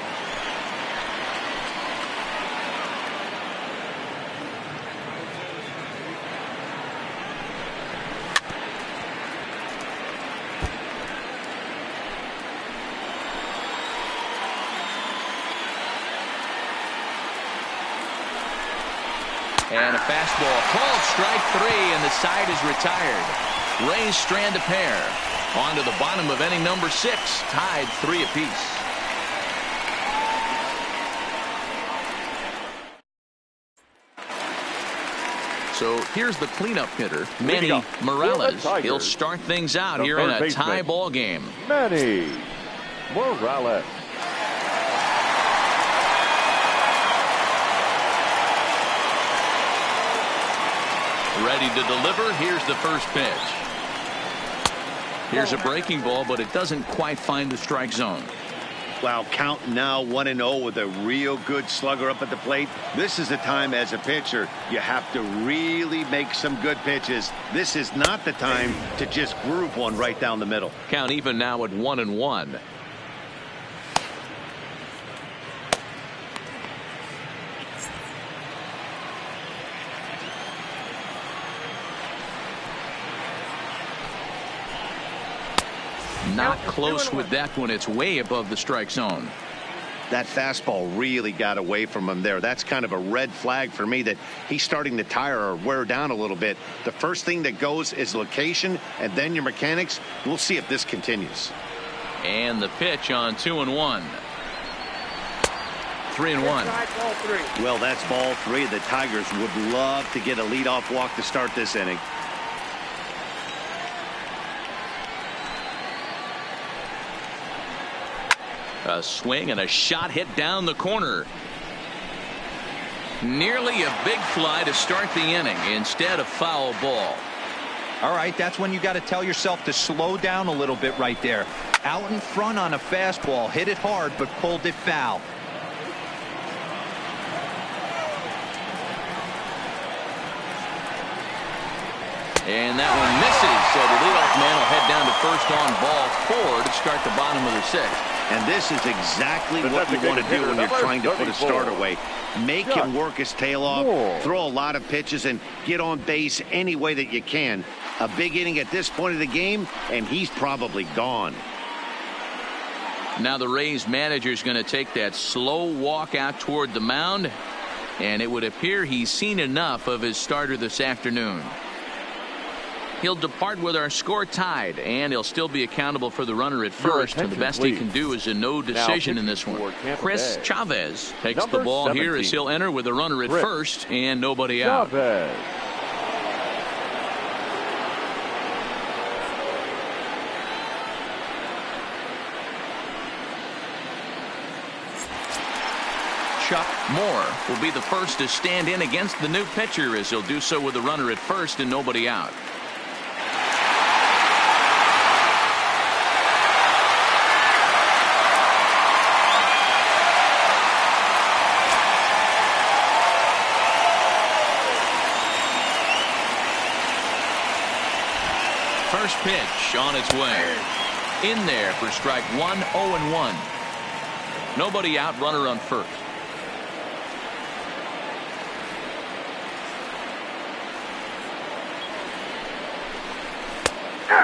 And a fastball called strike 3, and the side is retired. Rays strand a pair. On to the bottom of inning number 6, tied 3 apiece. So here's the cleanup hitter, Manny Morales. He'll start things out here in a tie ball game. Manny Morales. Ready to deliver. Here's the first pitch. Here's a breaking ball, but it doesn't quite find the strike zone. Wow, count now 1-0 with a real good slugger up at the plate. This is the time as a pitcher you have to really make some good pitches. This is not the time to just groove one right down the middle. Count even now at 1-1. Not close with that one. It's way above the strike zone. That fastball really got away from him there. That's kind of a red flag for me that he's starting to tire or wear down a little bit. The first thing that goes is location and then your mechanics. We'll see if this continues. And the pitch on 2-1. 3-1. Well, that's ball 3. The Tigers would love to get a leadoff walk to start this inning. A swing and a shot hit down the corner. Nearly a big fly to start the inning. Instead, a foul ball. All right, that's when you got to tell yourself to slow down a little bit right there. Out in front on a fastball, hit it hard, but pulled it foul. And that one misses, so the leadoff man will head down to first on ball 4 to start the bottom of the 6th. And this is exactly what you want to do when you're trying to put a start away. Make him work his tail off, throw a lot of pitches, and get on base any way that you can. A big inning at this point of the game, and he's probably gone. Now the Rays manager is going to take that slow walk out toward the mound, and it would appear he's seen enough of his starter this afternoon. He'll depart with our score tied, and he'll still be accountable for the runner at first. And the best he can do is a no decision in this one. Chris Chavez takes the ball here as he'll enter with a runner at first and nobody out. Chuck Moore will be the first to stand in against the new pitcher as he'll do so with a runner at first and nobody out. First pitch on its way. In there for strike 1, 0-1. Nobody out, runner on first.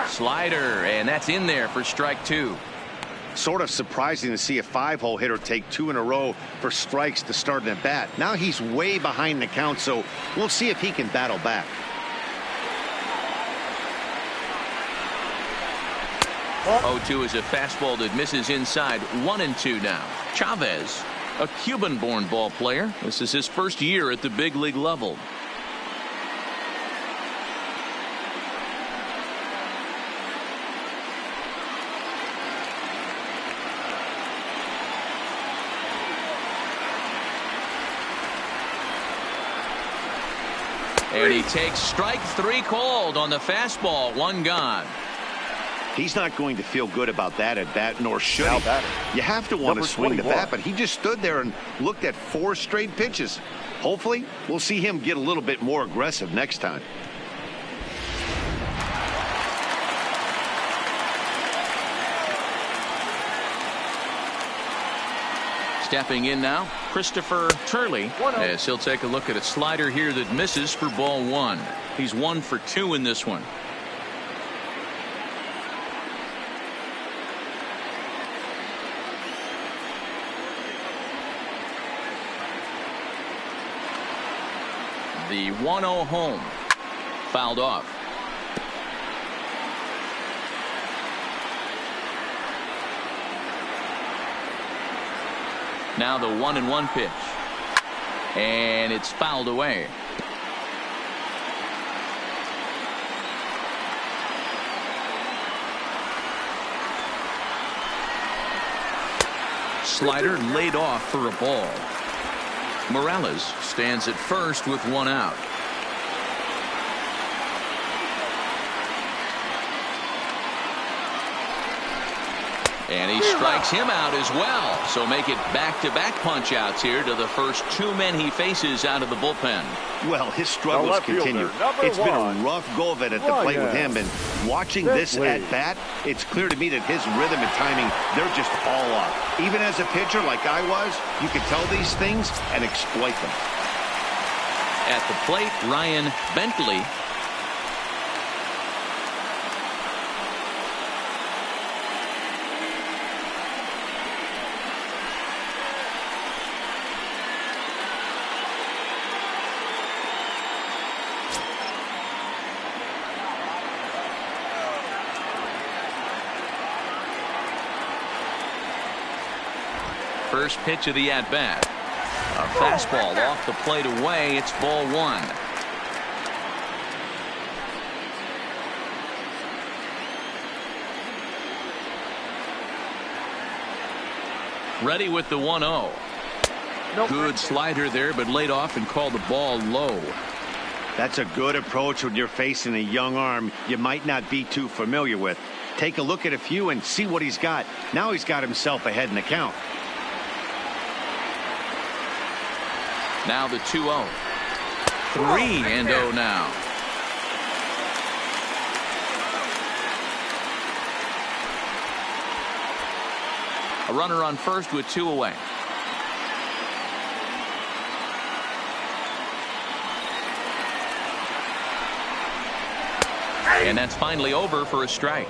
Slider, and that's in there for strike 2. Sort of surprising to see a 5-hole hitter take 2 in a row for strikes to start an at bat. Now he's way behind the count, so we'll see if he can battle back. 0-2 is a fastball that misses inside. 1-2 now. Chavez, a Cuban-born ball player. This is his first year at the big league level. And he takes strike 3 called on the fastball. 1 gone. He's not going to feel good about that at bat, nor should he. You have to want to swing the bat, but he just stood there and looked at 4 straight pitches. Hopefully, we'll see him get a little bit more aggressive next time. Stepping in now, Christopher Turley, as he'll take a look at a slider here that misses for ball 1. He's 1 for 2 in this one. The 1-0 home. Fouled off. Now the 1-1 pitch. And it's fouled away. Slider laid off for a ball. Morales stands at first with 1 out. And he strikes him out as well. So make it back-to-back punch-outs here to the first 2 men he faces out of the bullpen. Well, his struggles continue. It's been a rough go of it at the plate with him. And watching this at-bat, it's clear to me that his rhythm and timing, they're just all off. Even as a pitcher like I was, you could tell these things and exploit them. At the plate, Ryan Bentley. First pitch of the at-bat. A fastball off the plate away. It's ball 1. Ready with the 1-0. Good slider there, but laid off and called the ball low. That's a good approach when you're facing a young arm you might not be too familiar with. Take a look at a few and see what he's got. Now he's got himself ahead in the count. Now the 2-0. 3-0 now. A runner on first with 2 away. And that's finally over for a strike.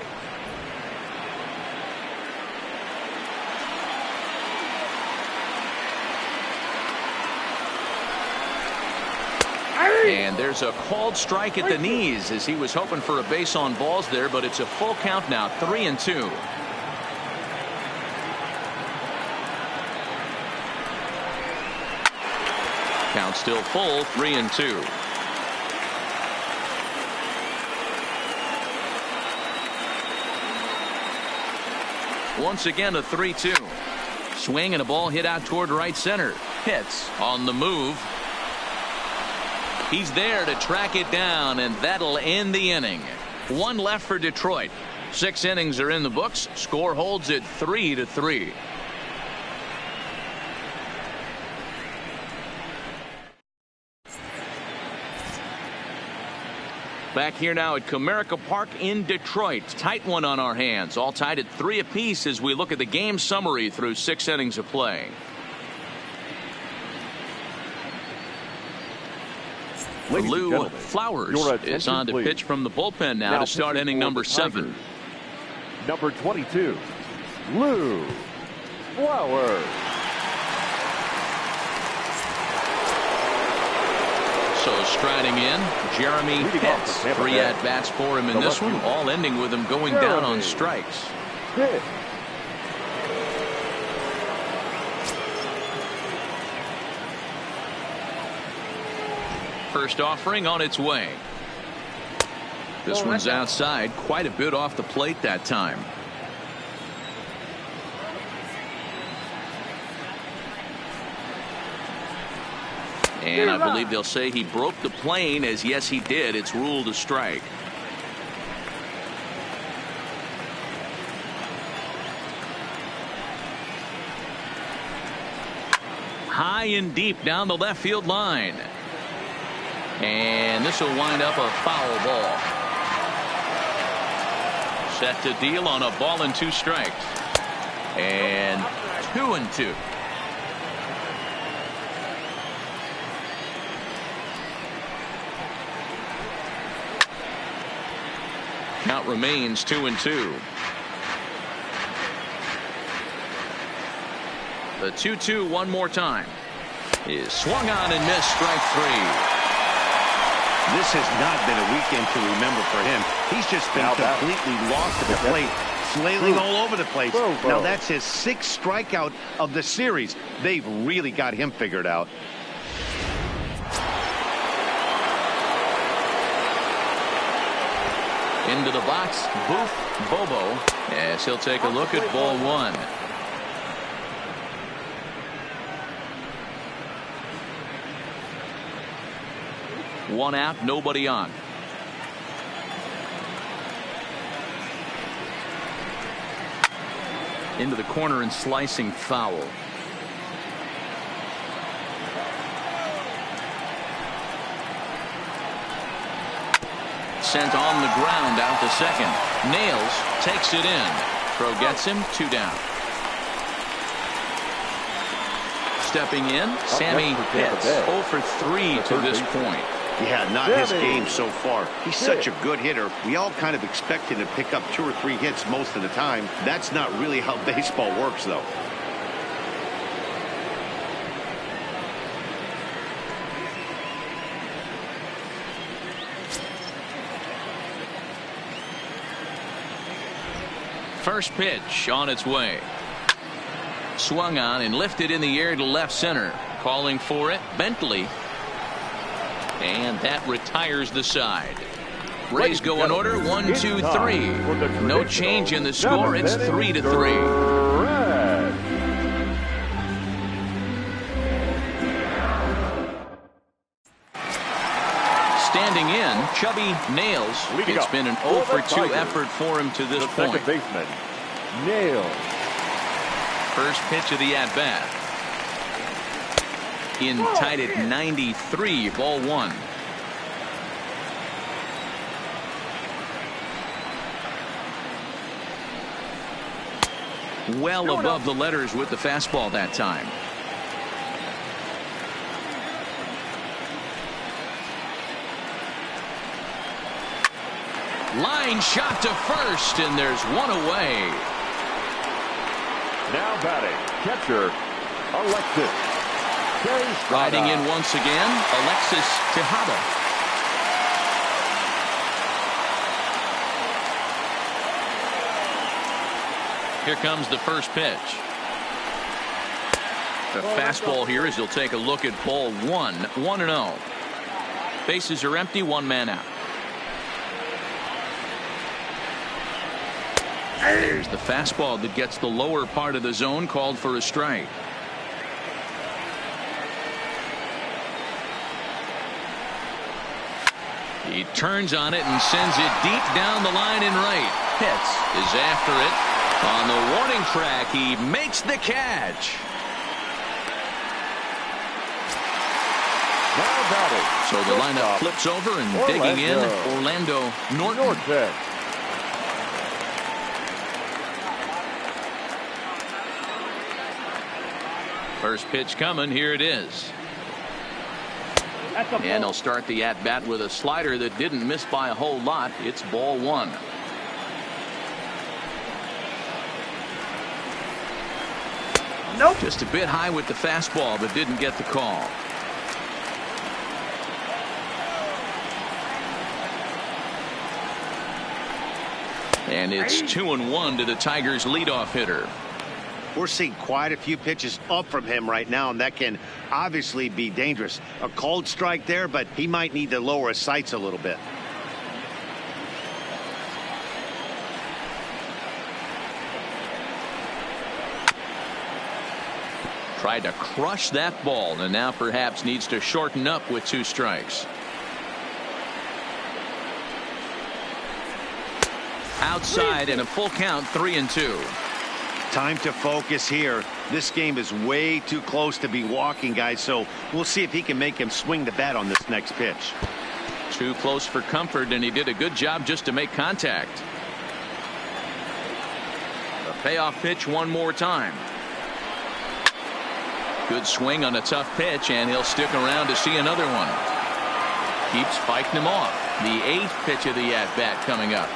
And there's a called strike at the knees as he was hoping for a base on balls there, but it's a full count now, 3-2. Count still full, 3-2. Once again a 3-2. Swing and a ball hit out toward right center. Pitts on the move. He's there to track it down, and that'll end the inning. 1 left for Detroit. 6 innings are in the books. Score holds at 3-3. Back here now at Comerica Park in Detroit. Tight one on our hands. All tied at 3 apiece as we look at the game summary through 6 innings of play. Lou Flowers is on to pitch from the bullpen now to start inning number 7. Number 22, Lou Flowers. So striding in, Jeremy Pitts. 3 at-bats for him in this one, all ending with him going down on strikes. Pitts. First offering on its way. This one's outside, quite a bit off the plate that time. And I believe they'll say he broke the plane, as yes he did. It's ruled a strike. High and deep down the left field line. And this will wind up a foul ball. Set to deal on a ball and 2 strikes. And 2-2. Count remains 2-2. The 2-2 one more time is swung on and missed, strike 3. This has not been a weekend to remember for him. He's just been completely lost at the plate, flailing all over the place. Now that's his 6th strikeout of the series. They've really got him figured out. Into the box, Boof Bobo, as he'll take a look at ball 1. One out, nobody on. Into the corner and slicing foul. Sent on the ground out to second. Nails, takes it in. Throw gets him, 2 down. Stepping in, Sammy Pitts, 0 for 3 to this point. Yeah, not his game so far. He's such a good hitter. We all kind of expect him to pick up 2 or 3 hits most of the time. That's not really how baseball works, though. First pitch on its way. Swung on and lifted in the air to left center. Calling for it, Bentley. And that retires the side. Rays go in order, 1, 2, 3. No change in the score. It's 3-3. standing in, Chubby Nails. It's been an 0 for 2 effort for him to this point. Second baseman, Nails. First pitch of the at-bat. In tied at 93, ball 1. Well above the letters with the fastball that time. Line shot to first, and there's one away. Now batting, catcher, Alexis. Riding in once again, Alexis Tejada. Here comes the first pitch. The fastball here as he'll take a look at ball 1, 1-0. Bases are empty, 1 man out. There's the fastball that gets the lower part of the zone, called for a strike. He turns on it and sends it deep down the line in right. Pitts is after it. On the warning track, he makes the catch. Now batting. So the lineup flips over and digging in, Orlando Norton. First pitch coming. Here it is. And he'll start the at-bat with a slider that didn't miss by a whole lot. It's ball 1. Nope. Just a bit high with the fastball, but didn't get the call. And it's 2-1 to the Tigers' leadoff hitter. We're seeing quite a few pitches up from him right now, and that can obviously be dangerous. A cold strike there, but he might need to lower his sights a little bit. Tried to crush that ball, and now perhaps needs to shorten up with 2 strikes. Outside and a full count, 3-2. Time to focus here. This game is way too close to be walking, guys, so we'll see if he can make him swing the bat on this next pitch. Too close for comfort, and he did a good job just to make contact. A payoff pitch one more time. Good swing on a tough pitch, and he'll stick around to see another one. Keeps fighting him off. The 8th pitch of the at-bat coming up.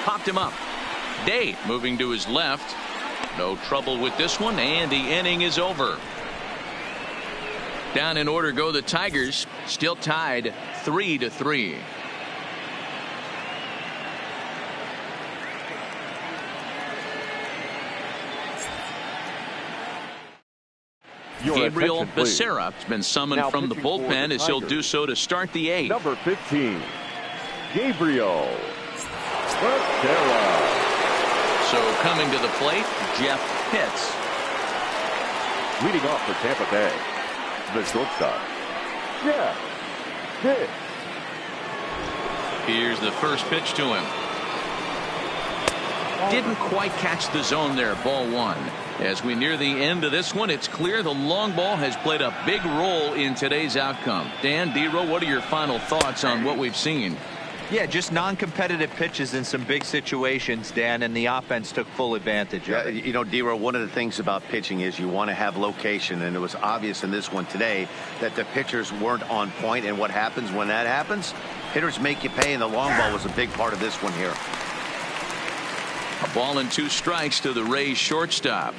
Popped him up. Day moving to his left. No trouble with this one, and the inning is over. Down in order go the Tigers, still tied 3-3. Gabriel Becerra has been summoned from the bullpen as he'll do so to start the 8th. Number 15, Gabriel Becerra. So coming to the plate, Jeff Pitts. Leading off for Tampa Bay, the shortstop, Jeff Pitts. Here's the first pitch to him. Didn't quite catch the zone there, ball 1. As we near the end of this one, it's clear the long ball has played a big role in today's outcome. Dan, Dero, what are your final thoughts on what we've seen? Yeah, just non-competitive pitches in some big situations, Dan, and the offense took full advantage of it. You know, Dero, one of the things about pitching is you want to have location, and it was obvious in this one today that the pitchers weren't on point, and what happens when that happens? Hitters make you pay, and the long ball was a big part of this one here. A ball and 2 strikes to the Rays shortstop.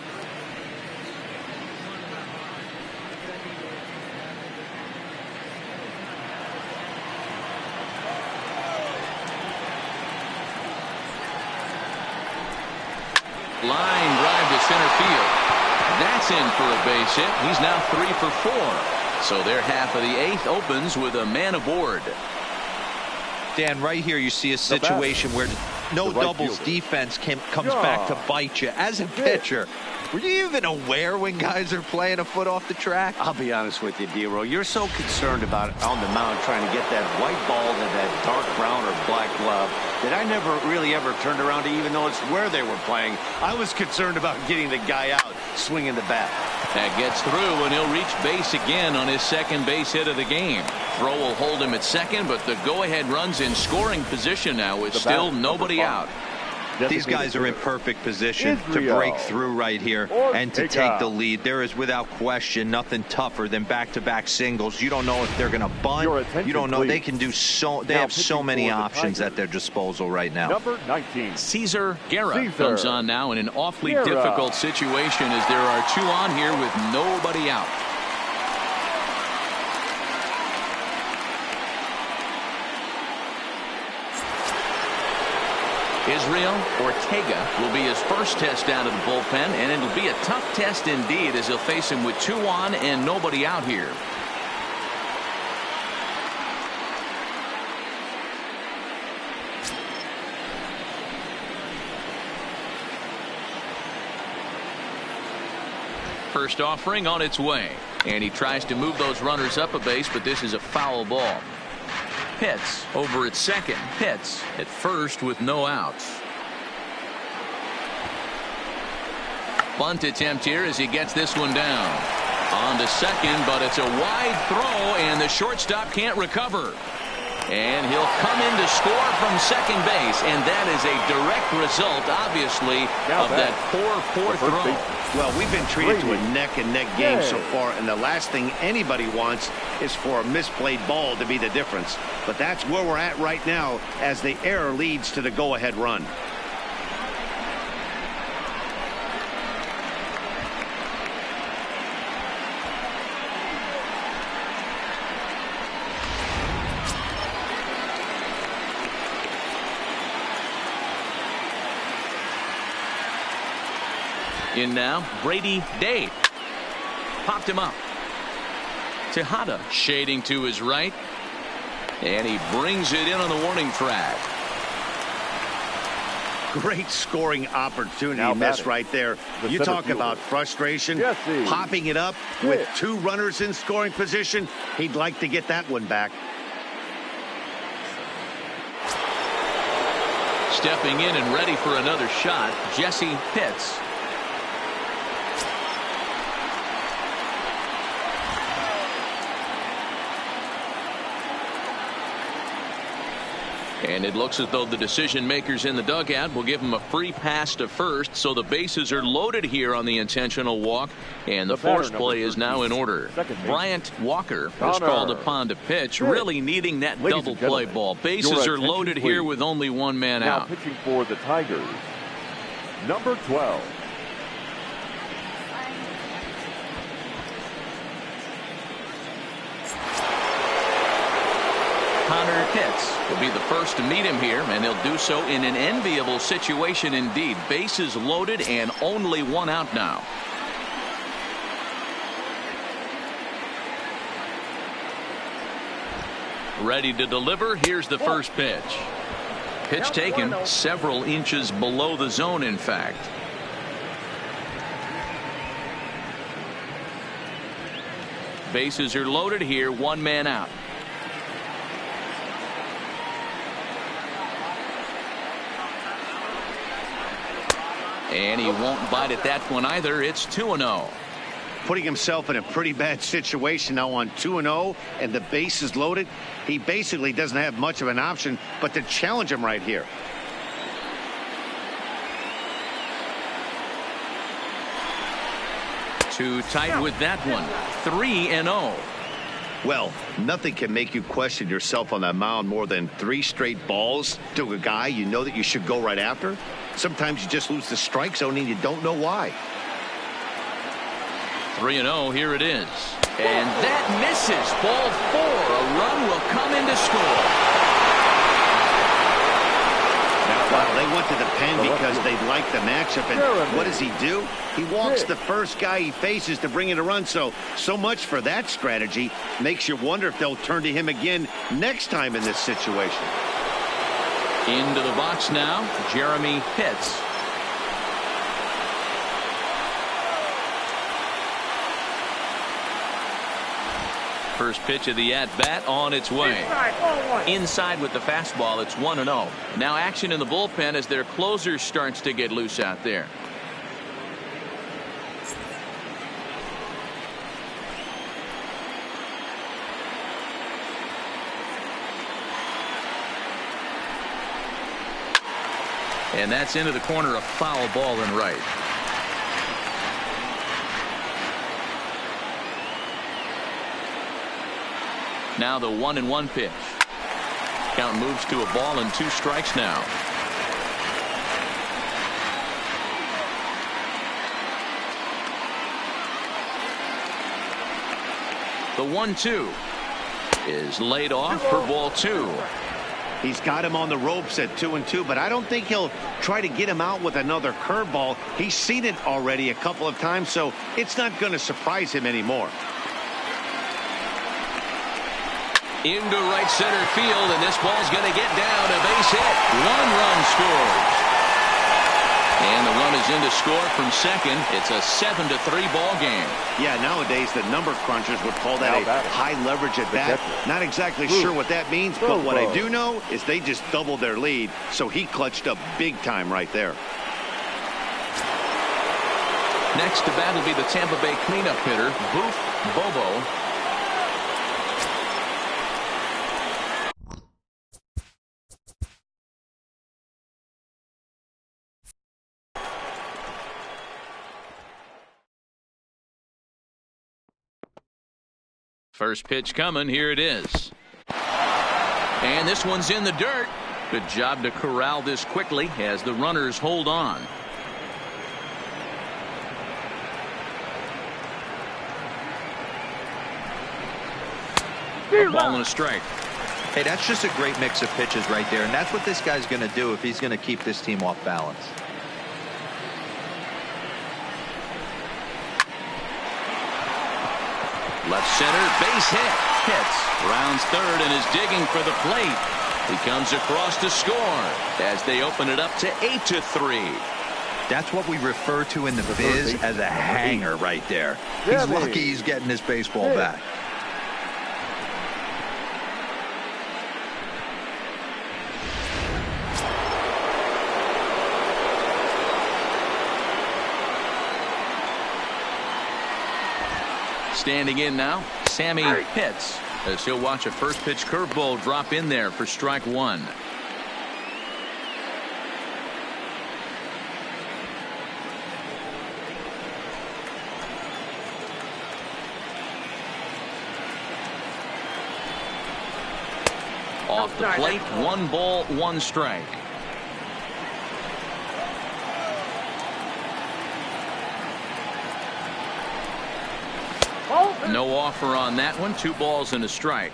Line drive to center field. That's in for a base hit. He's now 3 for 4. So their half of the 8th opens with a man aboard. Dan, right here you see a situation where no doubles defense comes back to bite you. As a pitcher, were you even aware when guys are playing a foot off the track? I'll be honest with you, D-Row. You're so concerned about on the mound trying to get that white ball to that dark brown or black glove that I never really ever turned around to even notice where they were playing. I was concerned about getting the guy out swinging the bat. That gets through, and he'll reach base again on his second base hit of the game. Throw will hold him at second, but the go-ahead run's in scoring position now with still nobody out. These guys are in perfect position to break through right here and to take the lead. There is without question nothing tougher than back-to-back singles. You don't know if they're going to bunt. You don't know. They can do so. They have so many options at their disposal right now. Number 19. Cesar Guerra comes on now in an awfully difficult situation as there are two on here with nobody out. Israel Ortega will be his first test out of the bullpen, and it'll be a tough test indeed as he'll face him with two on and nobody out here. First offering on its way, and he tries to move those runners up a base, but this is a foul ball. Pitts over at second. Pitts at first with no outs. Bunt attempt here as he gets this one down. On to second, but it's a wide throw, and the shortstop can't recover. And he'll come in to score from second base, and that is a direct result, obviously, of that poor throw. Well, we've been treated to a neck-and-neck game so far, and the last thing anybody wants is for a misplayed ball to be the difference. But that's where we're at right now as the error leads to the go-ahead run. In now, Brady Day. Popped him up. Tejada shading to his right. And he brings it in on the warning track. Great scoring opportunity miss right there. You talk about frustration. Popping it up with two runners in scoring position. He'd like to get that one back. Stepping in and ready for another shot, Jesse Pitts. And it looks as though the decision makers in the dugout will give him a free pass to first, so the bases are loaded here on the intentional walk, and the force play is now in order. Bryant Walker is called upon to pitch, really needing that double play ball. Bases are loaded here with only one man out. Now pitching for the Tigers, number 12. Connor Pitts will be the first to meet him here, and he'll do so in an enviable situation indeed. Bases loaded and only one out now. Ready to deliver. Here's the first pitch. Pitch taken several inches below the zone, in fact. Bases are loaded here, one man out. And he won't bite at that one either. It's 2-0. Putting himself in a pretty bad situation now on 2-0 and the base is loaded. He basically doesn't have much of an option but to challenge him right here. Too tight with that one. 3-0. Well, nothing can make you question yourself on that mound more than 3 straight balls to a guy you know that you should go right after. Sometimes you just lose the strike zone and you don't know why. 3-0, here it is. And that misses. Ball 4. A run will come in to score. Well, they went to the pen because they like the matchup. And what does he do? He walks the first guy he faces to bring in a run. So much for that strategy. Makes you wonder if they'll turn to him again next time in this situation. Into the box now, Jeremy Pitts. First pitch of the at-bat on its way. Inside with the fastball, it's 1-0. Now action in the bullpen as their closer starts to get loose out there. And that's into the corner, a foul ball and right. Now the 1-1 pitch. Count moves to a ball and 2 strikes now. The 1-2 is laid off for ball 2. He's got him on the ropes at 2-2, but I don't think he'll try to get him out with another curveball. He's seen it already a couple of times, so it's not going to surprise him anymore. Into right center field, and this ball's going to get down. A base hit. 1 run scores. And the run is in to score from second. It's a 7-3 ball game. Yeah, nowadays the number crunchers would call that a high leverage at bat. Not exactly sure what that means, but what I do know is they just doubled their lead, so he clutched up big time right there. Next to bat will be the Tampa Bay cleanup hitter, Boof Bobo. First pitch coming. Here it is. And this one's in the dirt. Good job to corral this quickly as the runners hold on. A ball and a strike. Hey, that's just a great mix of pitches right there, and that's what this guy's going to do if he's going to keep this team off balance. Left center, base hit. Hits. Rounds third and is digging for the plate. He comes across to score as they open it up to 8-3. That's what we refer to in the biz as a hanger right there. He's lucky he's getting his baseball back. Standing in now, Sammy Pitts, as he'll watch a first pitch curveball drop in there for strike 1. Off the plate, 1 ball, 1 strike. No offer on that one. 2 balls and a strike.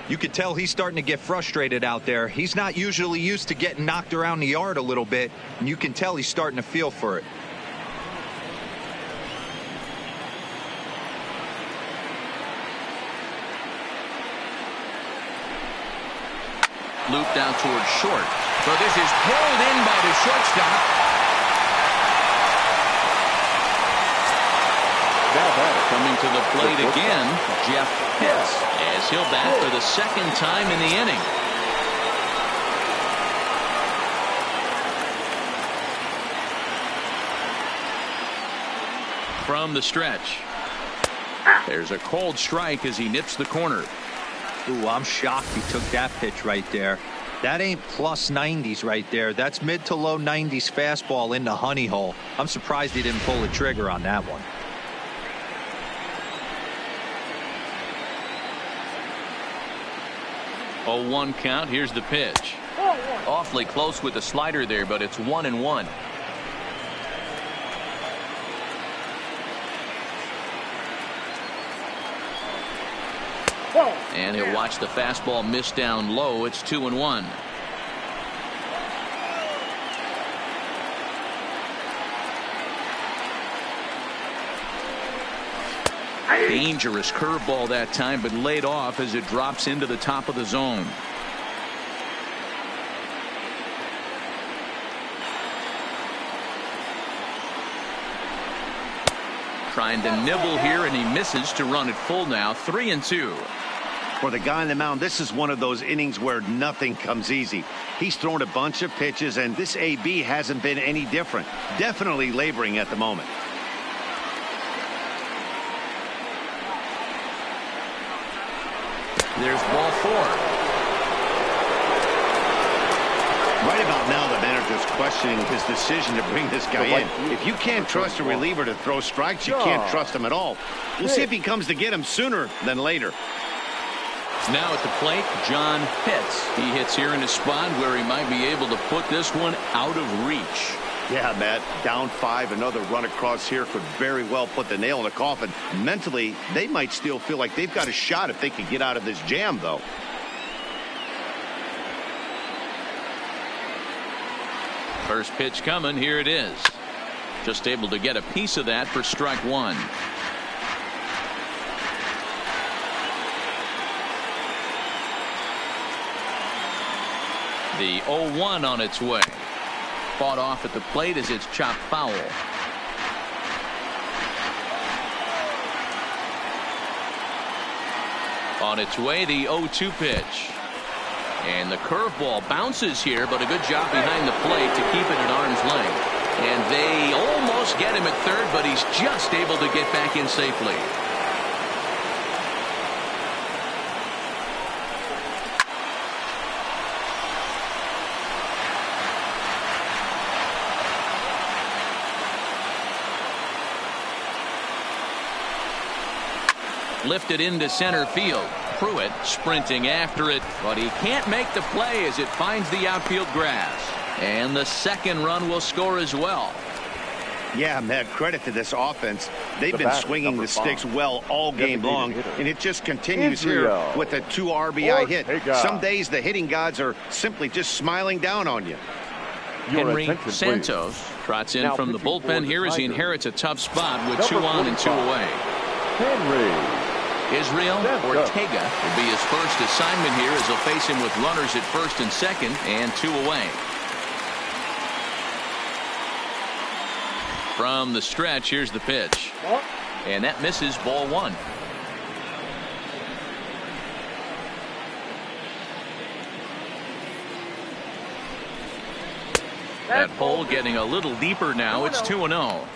You could tell he's starting to get frustrated out there. He's not usually used to getting knocked around the yard a little bit, and you can tell he's starting to feel for it. Looped out towards short. So this is pulled in by the shortstop. Coming to the plate again, Jeff Pitts, as he'll bat for the 2nd time in the inning. From the stretch. There's a cold strike as he nips the corner. Ooh, I'm shocked he took that pitch right there. That ain't plus 90s right there. That's mid to low 90s fastball in the honey hole. I'm surprised he didn't pull the trigger on that one. 0-1 count. Here's the pitch. Awfully close with the slider there, but it's 1-1. And he'll watch the fastball miss down low. It's 2-1. Dangerous curveball that time, but laid off as it drops into the top of the zone. trying to nibble here, and he misses to run it full now. 3-2. For the guy on the mound, this is one of those innings where nothing comes easy. He's thrown a bunch of pitches, and this AB hasn't been any different. Definitely laboring at the moment. There's ball 4. Right about now, the manager's questioning his decision to bring this guy in. If you can't trust a reliever to throw strikes, you can't trust him at all. We'll see if he comes to get him sooner than later. Now at the plate, John Pitts. He hits here in a spot where he might be able to put this one out of reach. Yeah, Matt, down 5, another run across here could very well put the nail in the coffin. Mentally, they might still feel like they've got a shot if they could get out of this jam, though. First pitch coming. Here it is. Just able to get a piece of that for strike 1. The 0-1 on its way. Fought off at the plate as it's chopped foul. On its way, the 0-2 pitch. And the curveball bounces here, but a good job behind the plate to keep it at arm's length. And they almost get him at third, but he's just able to get back in safely. Lifted into center field. Pruitt sprinting after it, but he can't make the play as it finds the outfield grass. And the second run will score as well. Yeah, Matt, credit to this offense. They've been swinging the sticks well all game long, and it just continues here with a 2 RBI hit. Some days the hitting gods are simply just smiling down on you. Henry Santos trots in from the bullpen here as he inherits a tough spot with 2 on and 2 away. Israel Ortega will be his first assignment here as he'll face him with runners at first and second and 2 away. From the stretch, here's the pitch. And that misses, ball 1. That hole getting a little deeper now. It's 2-0.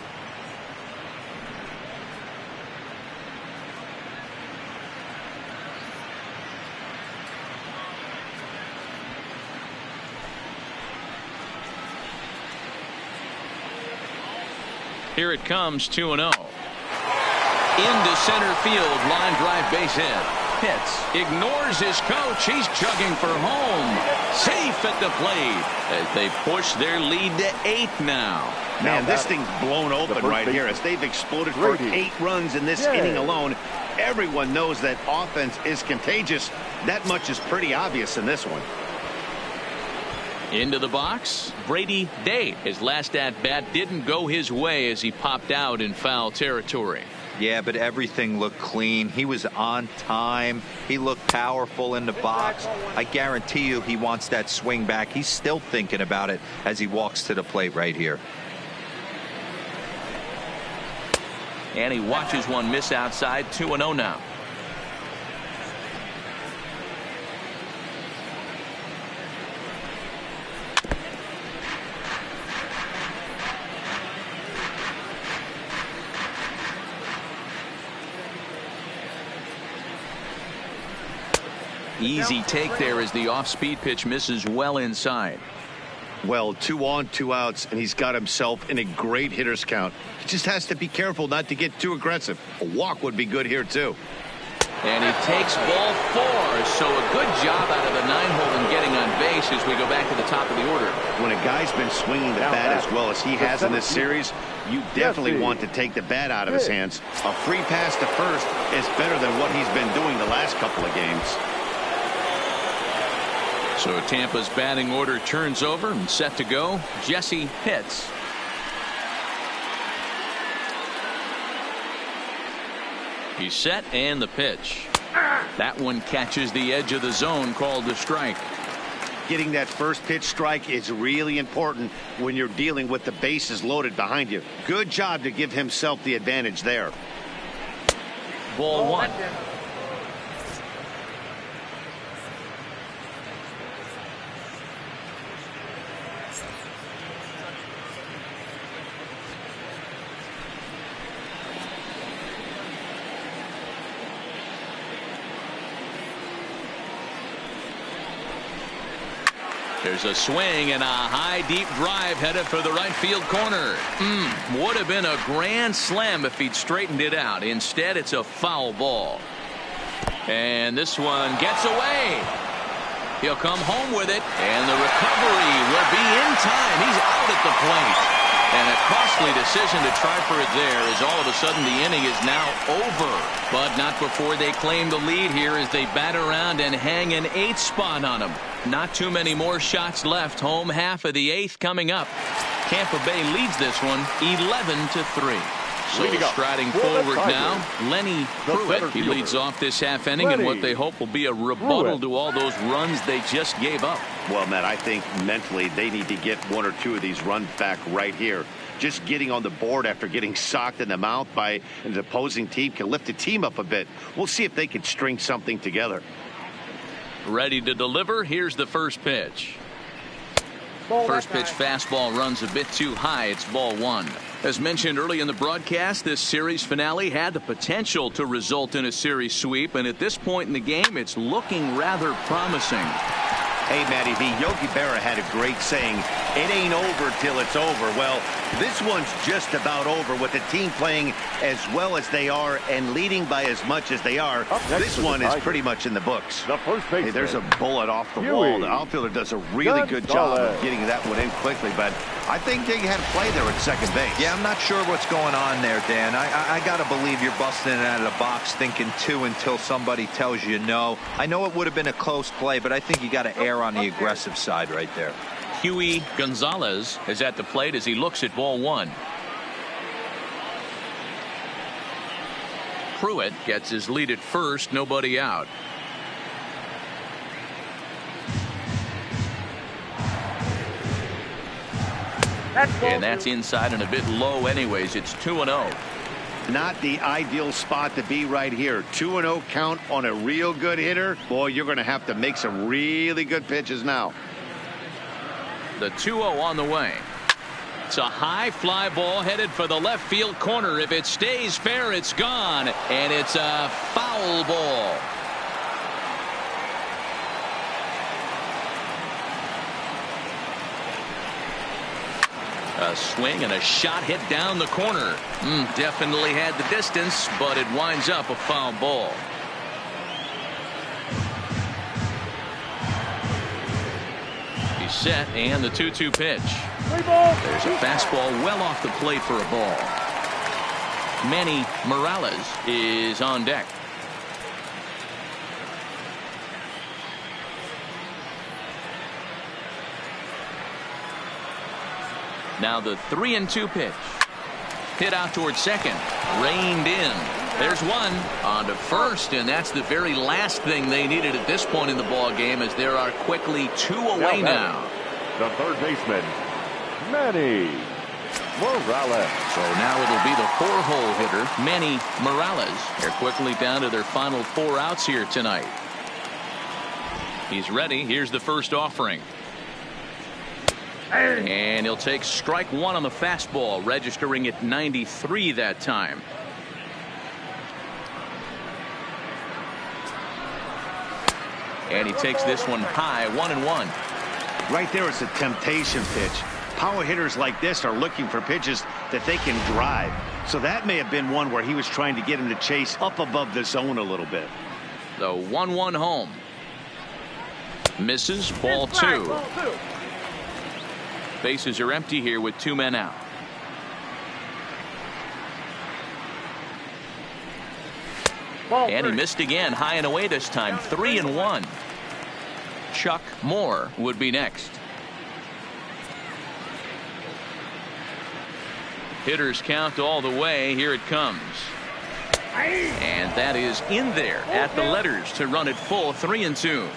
Here it comes, 2-0. Into center field, line drive, base hit. Pitts ignores his coach. He's chugging for home. Safe at the plate as they push their lead to 8 now. Man, this thing's blown open right here as they've exploded for 8 runs in this inning alone. Everyone knows that offense is contagious. That much is pretty obvious in this one. Into the box, Brady Day. His last at-bat didn't go his way as he popped out in foul territory. Yeah, but everything looked clean. He was on time. He looked powerful in the box. I guarantee you he wants that swing back. He's still thinking about it as he walks to the plate right here. And he watches one miss outside. 2-0 now. Easy take there as the off-speed pitch misses well inside. Well, 2 on, 2 outs, and he's got himself in a great hitter's count. He just has to be careful not to get too aggressive. A walk would be good here, too. And he takes ball 4, so a good job out of the 9-hole in getting on base as we go back to the top of the order. When a guy's been swinging the bat as well as he has in this series, you definitely want to take the bat out of his hands. A free pass to first is better than what he's been doing the last couple of games. So Tampa's batting order turns over and set to go. Jesse Pitts. He's set and the pitch. That one catches the edge of the zone, called a strike. Getting that first pitch strike is really important when you're dealing with the bases loaded behind you. Good job to give himself the advantage there. Ball one. There's a swing and a high deep drive headed for the right field corner. Would have been a grand slam if he'd straightened it out. Instead, it's a foul ball. And this one gets away. He'll come home with it, and the recovery will be in time. He's out at the plate. And a costly decision to try for it there, as all of a sudden the inning is now over. But not before they claim the lead here as they bat around and hang an 8th spot on them. Not too many more shots left. Home half of the 8th coming up. Tampa Bay leads this one 11-3. So striding forward now, Lenny Pruitt. He leads off this half inning in what they hope will be a rebuttal to all those runs they just gave up. Well, Matt, I think mentally they need to get 1 or 2 of these runs back right here. Just getting on the board after getting socked in the mouth by an opposing team can lift the team up a bit. We'll see if they can string something together. Ready to deliver. Here's the first pitch. First pitch fastball runs a bit too high. It's ball 1. As mentioned early in the broadcast, this series finale had the potential to result in a series sweep, and at this point in the game, it's looking rather promising. Hey, Matty V, Yogi Berra had a great saying, it ain't over till it's over. Well, this one's just about over with the team playing as well as they are and leading by as much as they are. This one is pretty much in the books. Hey, there's a bullet off the wall. The outfielder does a really good job of getting that one in quickly, but I think they had a play there at second base. Yeah, I'm not sure what's going on there, Dan. I got to believe you're busting it out of the box thinking 2 until somebody tells you no. I know it would have been a close play, but I think you got to err on the aggressive side right there. Huey Gonzalez is at the plate as he looks at ball 1. Pruitt gets his lead at first, nobody out. And that's inside and a bit low anyways. It's 2-0. Not the ideal spot to be right here. 2-0 count on a real good hitter. Boy, you're going to have to make some really good pitches now. The 2-0 on the way. It's a high fly ball headed for the left field corner. If it stays fair, it's gone. And it's a foul ball. A swing and a shot hit down the corner. Definitely had the distance, but it winds up a foul ball. He's set, and the 2-2 pitch. There's a fastball well off the plate for a ball. Manny Morales is on deck. Now the 3-2 pitch. Hit out towards second. Reined in. There's one on to first, and that's the very last thing they needed at this point in the ball game, as there are quickly 2 away now. The third baseman, Manny Morales. So now it'll be the 4-hole hitter, Manny Morales. They're quickly down to their final 4 outs here tonight. He's ready. Here's the first offering. And he'll take strike 1 on the fastball, registering at 93 that time. And he takes this one high, 1-1. Right there, it's a temptation pitch. Power hitters like this are looking for pitches that they can drive. So that may have been one where he was trying to get him to chase up above the zone a little bit. The 1-1 home. Misses, ball 2. Bases are empty here with 2 men out. And he missed again, high and away this time, 3-1. Chuck Moore would be next. Hitters count all the way. Here it comes. And that is in there at the letters to run it full, 3-2.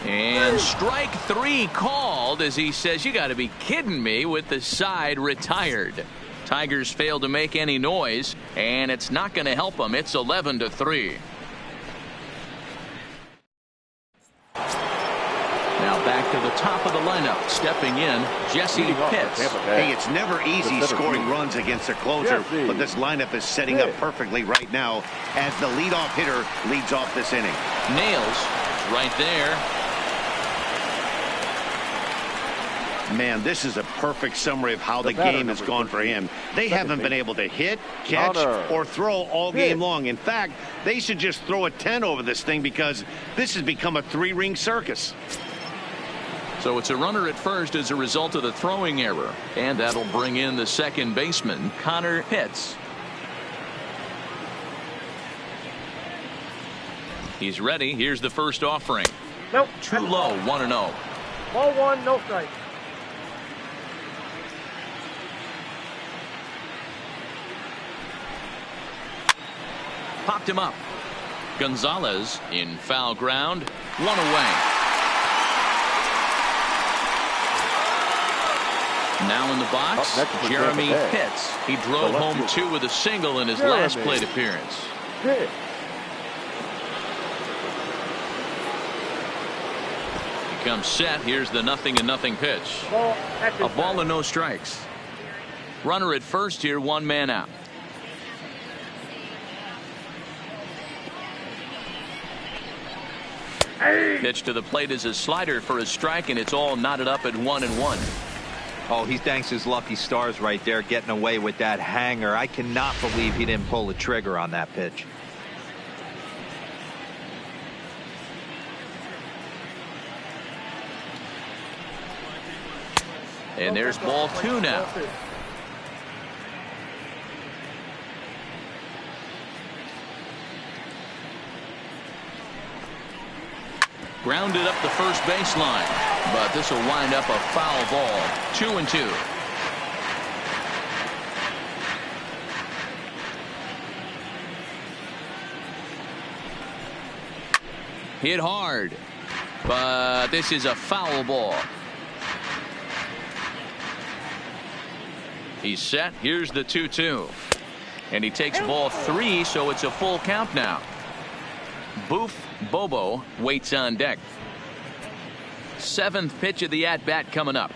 And strike 3 called as he says, you got to be kidding me, with the side retired. Tigers failed to make any noise, and it's not going to help them. It's 11-3. Now back to the top of the lineup. Stepping in, Jesse Pitts. Hey, it's never easy scoring runs against a closer, but this lineup is setting up perfectly right now as the leadoff hitter leads off this inning. Nails right there. Man, this is a perfect summary of how the game has gone for him. They haven't been able to hit, catch, or throw all game long. In fact, they should just throw a 10 over this thing because this has become a 3-ring circus. So it's a runner at first as a result of the throwing error. And that'll bring in the second baseman, Connor Pitts. He's ready. Here's the first offering. Nope. Too low, 1-0. Ball 1, no strike. Popped him up. Gonzalez in foul ground. 1 away. Now in the box, Jeremy Pitts. He drove home 2 with a single in his last plate appearance. He comes set. Here's the 0-0 pitch. A ball and no strikes. Runner at first here, 1 man out. Pitch to the plate is a slider for a strike, and it's all knotted up at 1-1. Oh, he thanks his lucky stars right there, getting away with that hanger. I cannot believe he didn't pull the trigger on that pitch. And there's ball 2 now. Grounded up the first baseline, but this will wind up a foul ball. 2-2. Hit hard, but this is a foul ball. He's set. Here's the 2-2. And he takes ball 3, so it's a full count now. Boof Bobo waits on deck. 7th pitch of the at-bat coming up.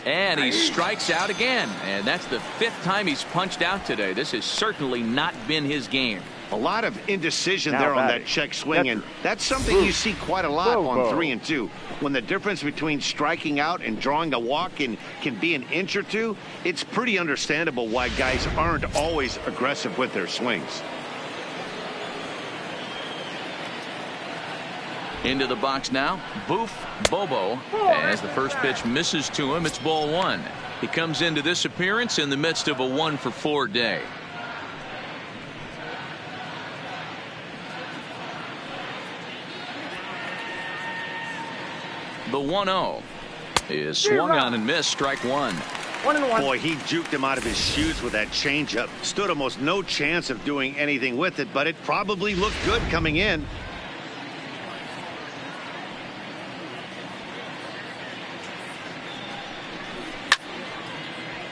And he strikes out again. And that's the 5th time he's punched out today. This has certainly not been his game. A lot of indecision there on that check swing, and that's something you see quite a lot on 3 and 2. When the difference between striking out and drawing a walk can be an inch or 2, it's pretty understandable why guys aren't always aggressive with their swings. Into the box now, Boof Bobo. As the first pitch misses to him, it's ball 1. He comes into this appearance in the midst of a 1-for-4 day. The 1-0 is swung on and missed. Strike 1. 1-1. Boy, he juked him out of his shoes with that changeup. Stood almost no chance of doing anything with it, but it probably looked good coming in.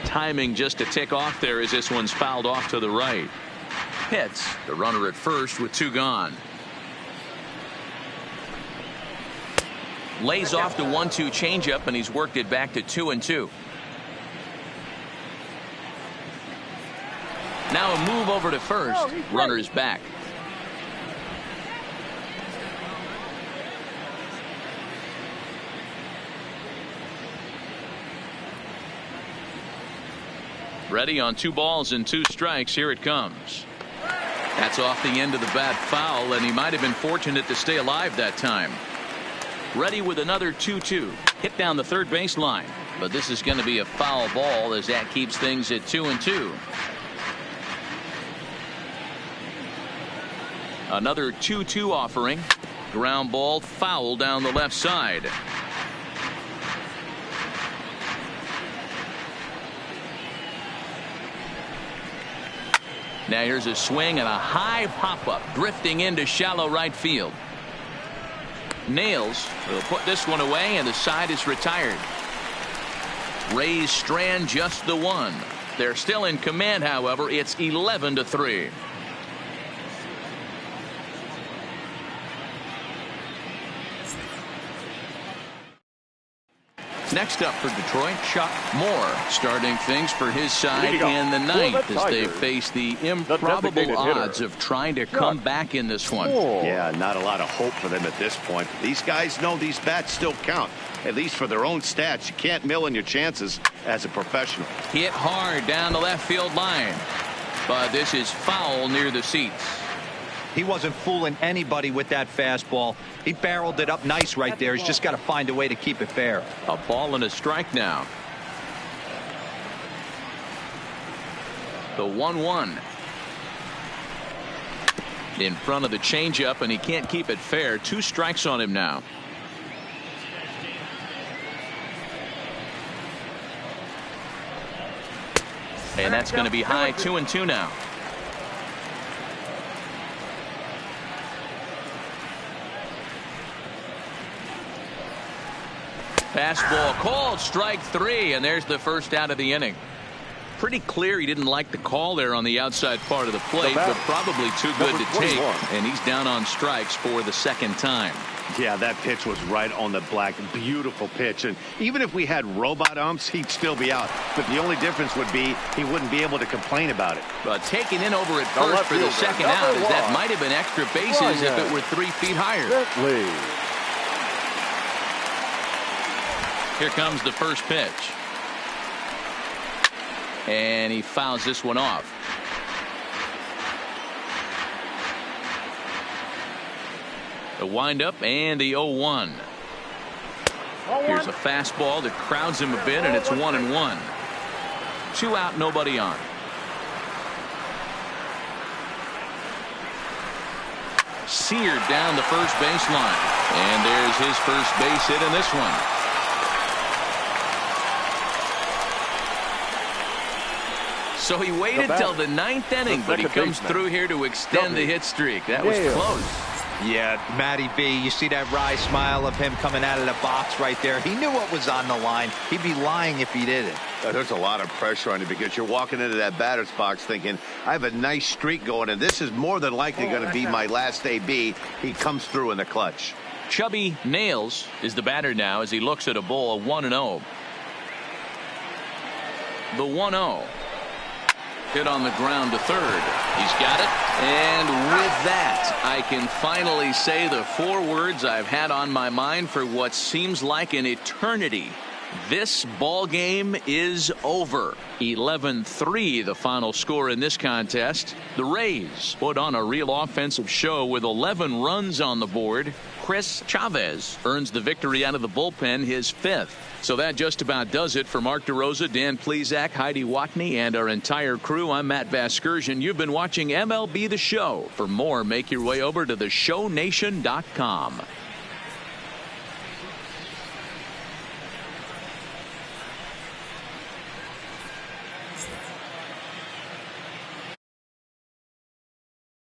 Timing just to tick off there as this one's fouled off to the right. Pitts, the runner at first with 2 gone. Lays off the 1-2 changeup, and he's worked it back to 2-2. Now a move over to first. Runner's back. Ready on 2 balls and 2 strikes. Here it comes. That's off the end of the bat foul, and he might have been fortunate to stay alive that time. Ready with another 2-2. Hit down the third baseline. But this is going to be a foul ball as that keeps things at 2-2. Another 2-2 offering. Ground ball foul down the left side. Now here's a swing and a high pop-up drifting into shallow right field. Nails will put this one away, and the side is retired. Rays strand just the one. They're still in command, however. It's 11-3. Next up for Detroit, Chuck Moore starting things for his side in the ninth as they face the improbable odds of trying to come back in this one. Yeah, not a lot of hope for them at this point. These guys know these bats still count, at least for their own stats. You can't mill in your chances as a professional. Hit hard down the left field line, but this is foul near the seats. He wasn't fooling anybody with that fastball. He barreled it up nice right there. He's just got to find a way to keep it fair. A ball and a strike now. The 1-1. In front of the changeup, and he can't keep it fair. 2 strikes on him now. And that's going to be high. 2-2 now. Fastball called, strike 3, and there's the first out of the inning. Pretty clear he didn't like the call there on the outside part of the plate, but probably too good to take, and he's down on strikes for the second time. Yeah, that pitch was right on the black. Beautiful pitch, and even if we had robot umps, he'd still be out. But the only difference would be he wouldn't be able to complain about it. But taken in over at first for the second out, as that might have been extra bases if it were 3 feet higher. Here comes the first pitch. And he fouls this one off. The windup and the 0-1. Here's a fastball that crowds him a bit, and it's 1-1. 2 out, nobody on. Seared down the first baseline. And there's his first base hit in this one. So he waited till the 9th inning, but he comes through here to extend the hit streak. That was close. Yeah, Matty B, you see that wry smile of him coming out of the box right there. He knew what was on the line. He'd be lying if he didn't. There's a lot of pressure on you because you're walking into that batter's box thinking, I have a nice streak going, and this is more than likely going to be my last AB. He comes through in the clutch. Chubby Nails is the batter now as he looks at a ball of 1-0. The 1-0. Hit on the ground to third. He's got it. And with that, I can finally say the 4 words I've had on my mind for what seems like an eternity. This ball game is over. 11-3 the final score in this contest. The Rays put on a real offensive show with 11 runs on the board. Chris Chavez earns the victory out of the bullpen, his 5th. So that just about does it for Mark DeRosa, Dan Plesac, Heidi Watney, and our entire crew. I'm Matt Vasgersian. You've been watching MLB The Show. For more, make your way over to theshownation.com.